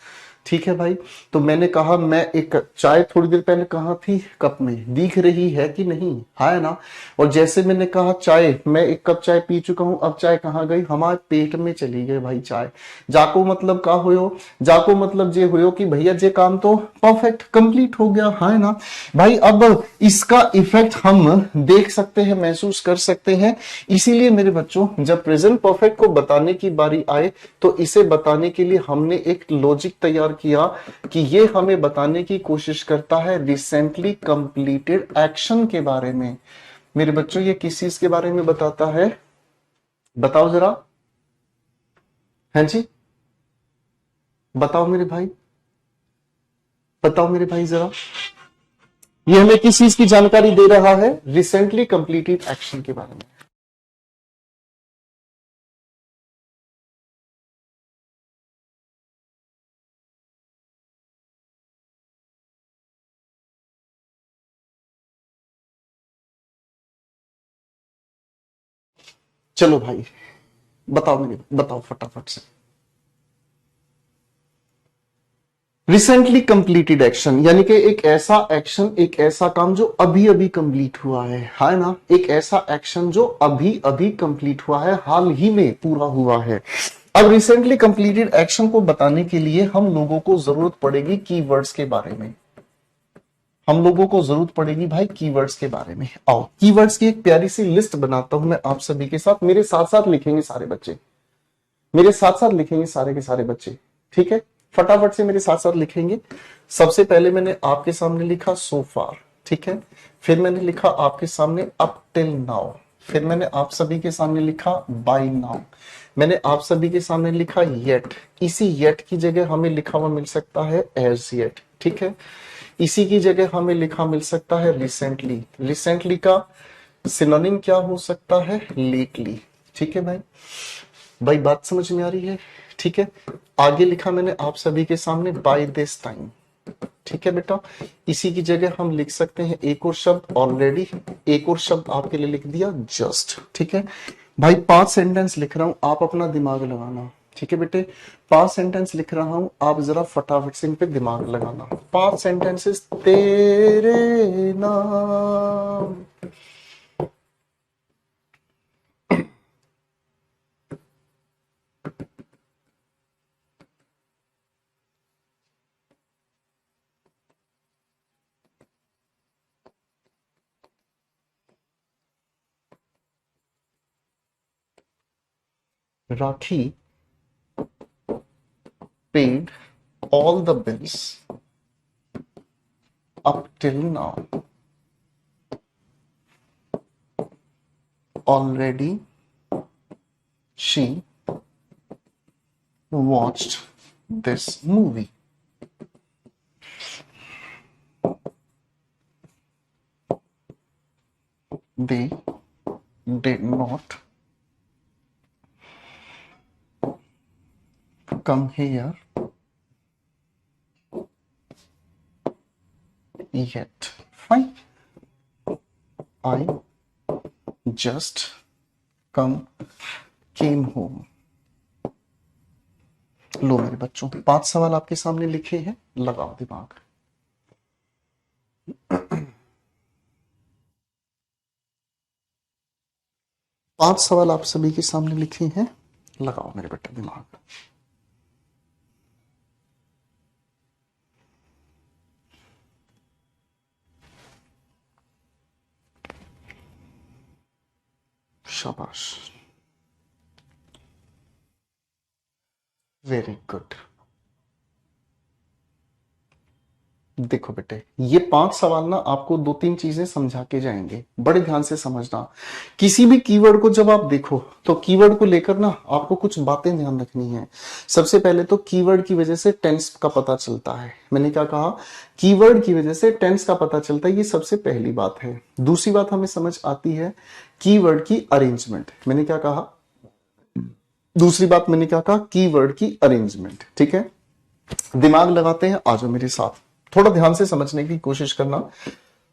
ठीक है भाई। तो मैंने कहा मैं एक चाय थोड़ी देर पहले कहां थी? कप में। दिख रही है कि नहीं? है ना। और जैसे मैंने कहा चाय, मैं 1 कप चाय पी चुका हूं, अब चाय कहां गई? हमारे पेट में चली गई भाई चाय। जाको मतलब का होयो? जाको मतलब जे होयो कि भैया जे काम तो परफेक्ट कंप्लीट हो गया, है ना भाई। अब इसका इफेक्ट हम देख सकते हैं, महसूस कर सकते हैं। इसीलिए मेरे बच्चों जब प्रेजेंट परफेक्ट को बताने की बारी आए तो इसे बताने के लिए हमने एक लॉजिक तैयार किया कि ये हमें बताने की कोशिश करता है रिसेंटली कंप्लीटेड एक्शन के बारे में। मेरे बच्चों ये किस चीज के बारे में बताता है? बताओ जरा, हैं जी, बताओ मेरे भाई, बताओ मेरे भाई जरा, ये हमें किस चीज की जानकारी दे रहा है? रिसेंटली कंप्लीटेड एक्शन के बारे में। चलो भाई बताओ मेरे, बताओ फटाफट से। रिसेंटली कंप्लीटेड एक्शन यानी कि एक ऐसा एक्शन, एक ऐसा काम जो अभी अभी कंप्लीट हुआ है ना। एक ऐसा एक्शन जो अभी अभी कंप्लीट हुआ है, हाल ही में पूरा हुआ है। अब रिसेंटली कंप्लीटेड एक्शन को बताने के लिए हम लोगों को जरूरत पड़ेगी कीवर्ड्स के बारे में। हम लोगों को जरूरत पड़ेगी भाई कीवर्ड्स के बारे में। आओ कीवर्ड्स की एक प्यारी सी लिस्ट बनाता हूं मैं आप सभी के साथ। मेरे साथ साथ लिखेंगे सारे बच्चे, मेरे साथ साथ लिखेंगे सारे के सारे बच्चे, ठीक है? फटाफट से मेरे साथ साथ लिखेंगे। सबसे पहले मैंने आपके सामने लिखा सो फार, ठीक है? फिर मैंने लिखा आपके सामने अप टिल नाउ, फिर मैंने आप सभी के सामने लिखा बाय नाउ, मैंने आप सभी के सामने लिखा येट। इसी येट की जगह हमें लिखा हुआ मिल सकता है एज येट, ठीक है? इसी की जगह हमें लिखा मिल सकता है रिसेंटली। रिसेंटली का सिनोनिम क्या हो सकता है? लेटली, ठीक है भाई? भाई बात समझ में आ रही है? ठीक है। आगे लिखा मैंने आप सभी के सामने बाय दिस टाइम, ठीक है बेटा? इसी की जगह हम लिख सकते हैं एक और शब्द ऑलरेडी, एक और शब्द आपके लिए लिख दिया जस्ट, ठीक है भाई? 5 सेंटेंस लिख रहा हूं, आप अपना दिमाग लगाना, ठीक है बेटे? 5 सेंटेंस लिख रहा हूं, आप जरा फटाफट से इन पे दिमाग लगाना। 5 सेंटेंसेस। तेरे नाम, राखी paid all the bills up till now. Already she watched this movie. They did not come here yet. Fine. I just came home. लो मेरे बच्चों, 5 सवाल आपके सामने लिखे हैं, लगाओ दिमाग। पांच सवाल आप सभी के सामने लिखे हैं, लगाओ मेरे बेटा दिमाग। शाबाश, वेरी गुड। देखो बेटे, ये 5 सवाल ना आपको 2-3 चीजें समझा के जाएंगे, बड़े ध्यान से समझना। किसी भी कीवर्ड को जब आप देखो तो कीवर्ड को लेकर ना आपको कुछ बातें ध्यान रखनी है। सबसे पहले तो कीवर्ड की वजह से टेंस का पता चलता है। मैंने क्या कहा? कीवर्ड की वजह से टेंस का पता चलता है, ये सबसे पहली बात है। दूसरी बात हमें समझ आती है कीवर्ड की अरेंजमेंट। मैंने क्या कहा? दूसरी बात मैंने क्या कहा? कीवर्ड की अरेंजमेंट, ठीक है? दिमाग लगाते हैं, आ जाओ मेरे साथ, थोड़ा ध्यान से समझने की कोशिश करना।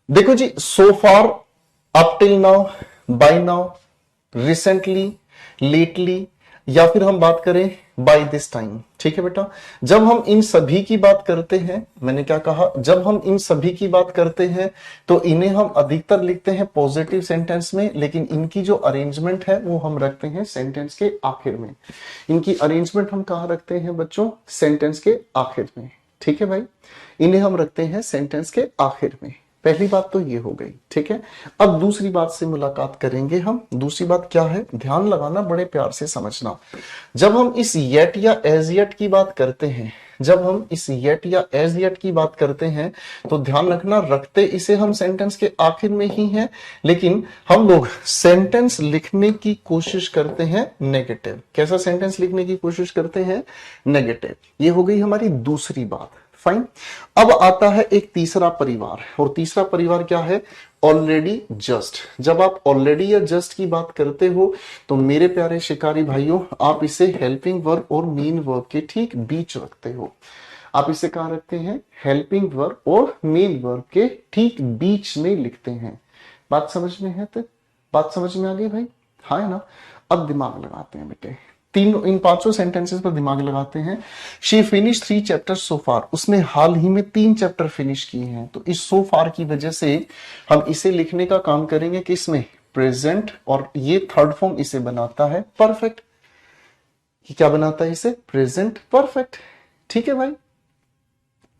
देखो जी, so far, up till now, by now, recently, lately, या फिर हम बात करें बाय दिस टाइम, ठीक है बेटा? जब हम इन सभी की बात करते हैं, मैंने क्या कहा? जब हम इन सभी की बात करते हैं तो इन्हें हम अधिकतर लिखते हैं पॉजिटिव सेंटेंस में, लेकिन इनकी जो अरेंजमेंट है वो हम रखते हैं सेंटेंस के आखिर में। इनकी अरेंजमेंट हम कहां रखते हैं बच्चों? सेंटेंस के आखिर में, ठीक है भाई? इन्हें हम रखते हैं सेंटेंस के आखिर में। पहली बात तो ये हो गई, ठीक है? अब दूसरी बात से मुलाकात करेंगे हम। दूसरी बात क्या है? ध्यान लगाना, बड़े प्यार से समझना। जब हम इस येट या एज येट की बात करते हैं, जब हम इस येट या एज येट की बात करते हैं तो ध्यान रखना, रखते इसे हम सेंटेंस के आखिर में ही है, लेकिन हम लोग सेंटेंस लिखने की कोशिश करते हैं नेगेटिव। कैसा सेंटेंस लिखने की कोशिश करते हैं? नेगेटिव। ये हो गई हमारी दूसरी बात। फाइन। अब आता है एक तीसरा परिवार, और तीसरा परिवार क्या है? Already, just. जब आप ऑलरेडी या जस्ट की बात करते हो तो मेरे प्यारे शिकारी भाइयों, आप इसे हेल्पिंग वर्ब और मेन वर्ब के ठीक बीच रखते हो। आप इसे कहां रखते हैं? हेल्पिंग वर्ब और मेन वर्ब के ठीक बीच में लिखते हैं। बात समझ में है? तो बात समझ में आ गई भाई? हाँ है ना? अब दिमाग लगाते हैं बेटे, इन 5 सेंटेंसेस पर दिमाग लगाते हैं। शी फिनिश 3 चैप्टर सो फार। उसने हाल ही में 3 चैप्टर फिनिश किए हैं। तो इस सो फार की वजह से हम इसे लिखने का काम करेंगे किसमें? प्रेजेंट, और ये थर्ड फॉर्म इसे बनाता है परफेक्ट। कि क्या बनाता है इसे, प्रेजेंट परफेक्ट। ठीक है भाई,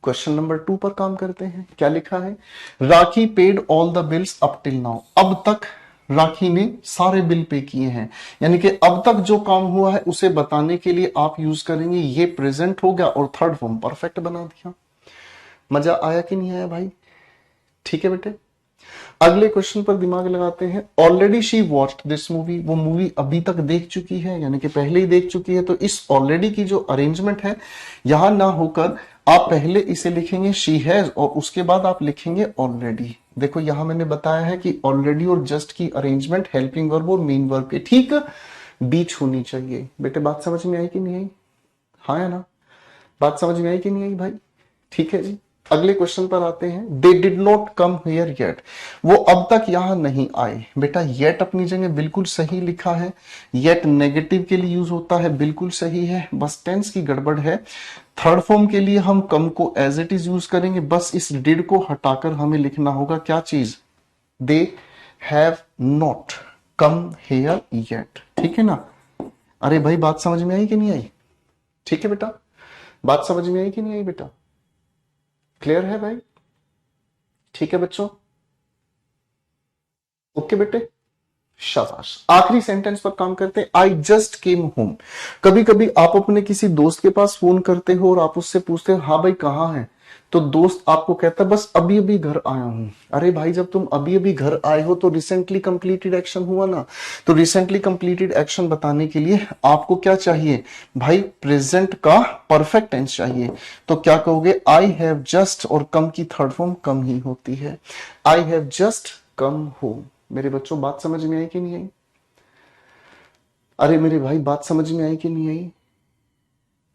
क्वेश्चन नंबर 2 पर काम करते हैं। क्या लिखा है, Rakhi paid all the bills up till now. अब तक राखी ने सारे बिल पे किए हैं, यानी कि अब तक जो काम हुआ है उसे बताने के लिए आप यूज करेंगे ये प्रेजेंट हो गया और थर्ड फॉर्म परफेक्ट बना दिया। मजा आया कि नहीं आया भाई? ठीक है बेटे, अगले क्वेश्चन पर दिमाग लगाते हैं। Already she watched this movie, वो मूवी अभी तक देख चुकी है, यानी कि पहले ही देख चुकी है। तो इस ऑलरेडी की जो अरेंजमेंट है यहां ना होकर आप पहले इसे लिखेंगे शी हैज और उसके बाद आप लिखेंगे ऑलरेडी। देखो यहां मैंने बताया है कि ऑलरेडी और जस्ट की अरेंजमेंट हेल्पिंग वर्ब और मेन वर्ब के ठीक बीच होनी चाहिए। बेटे बात समझ में आई कि नहीं आई? हाँ या ना? बात समझ में आई कि नहीं आई भाई? ठीक है जी, अगले क्वेश्चन पर आते हैं। They did not come here yet, वो अब तक यहां नहीं आए। बेटा येट अपनी जगह बिल्कुल सही लिखा है, येट नेगेटिव के लिए यूज होता है, बिल्कुल सही है, बस टेंस की गड़बड़ है। थर्ड फॉर्म के लिए हम कम को एज इट इज यूज करेंगे, बस इस डिड को हटाकर हमें लिखना होगा क्या चीज, they have not come here yet. ठीक है ना? अरे भाई बात समझ में आई कि नहीं आई? ठीक है बेटा, बात समझ में आई कि नहीं आई बेटा? क्लियर है भाई? ठीक है बच्चों, ओके बेटे, शाबाश। आखिरी सेंटेंस पर काम करते हैं। I just came home. कभी कभी आप अपने किसी दोस्त के पास फोन करते हो और आप उससे पूछते हो हाँ भाई कहाँ है, तो दोस्त आपको कहता है बस अभी अभी घर आया हूं। अरे भाई जब तुम अभी अभी घर आए हो तो रिसेंटली कंप्लीटेड एक्शन हुआ ना, तो रिसेंटली कंप्लीटेड एक्शन बताने के लिए आपको क्या चाहिए भाई, प्रेजेंट का परफेक्ट टेंस चाहिए। तो क्या कहोगे, आई हैव जस्ट, और कम की थर्ड फॉर्म कम ही होती है, I have just come home. मेरे बच्चों बात समझ में आई कि नहीं आई? अरे मेरे भाई बात समझ में आई कि नहीं आई?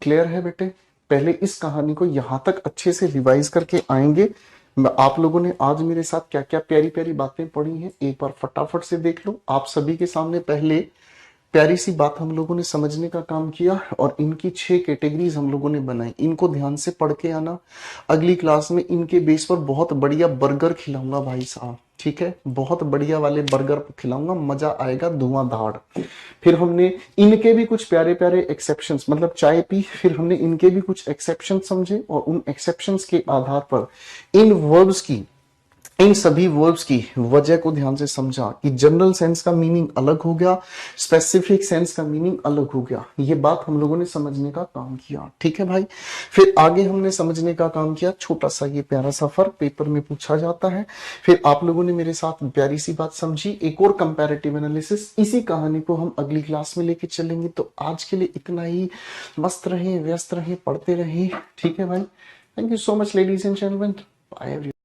क्लियर है बेटे? पहले इस कहानी को यहां तक अच्छे से रिवाइज करके आएंगे। आप लोगों ने आज मेरे साथ क्या क्या प्यारी प्यारी बातें पढ़ी हैं एक बार फटाफट से देख लो। आप सभी के सामने पहले प्यारी सी बात हम लोगों ने समझने का काम किया और इनकी 6 कैटेगरीज हम लोगों ने बनाई, इनको ध्यान से पढ़ के आना। अगली क्लास में इनके बेस पर बहुत बढ़िया बर्गर खिलाऊंगा भाई साहब, ठीक है, बहुत बढ़िया वाले बर्गर खिलाऊंगा, मजा आएगा धुआंधार। फिर हमने इनके भी कुछ प्यारे प्यारे एक्सेप्शंस, मतलब चाय पी, फिर हमने इनके भी कुछ एक्सेप्शन समझे और उन एक्सेप्शंस के आधार पर इन वर्ब्स की, इन सभी वर्ब्स की वजह को ध्यान से समझा कि जनरल सेंस का मीनिंग अलग हो गया, स्पेसिफिक सेंस का मीनिंग अलग हो गया। ये बात हम लोगों ने समझने का काम किया, ठीक है भाई। फिर आगे हमने समझने का काम किया, छोटा सा ये प्यारा सा फर्क पेपर में पूछा जाता है। फिर आप लोगों ने मेरे साथ प्यारी सी बात समझी, एक और कंपैरेटिव एनालिसिस। इसी कहानी को हम अगली क्लास में लेके चलेंगे। तो आज के लिए इतना ही। मस्त रहे, व्यस्त रहे, पढ़ते रहे, ठीक है भाई। Thank you so much ladies and gentleman, bye everyone.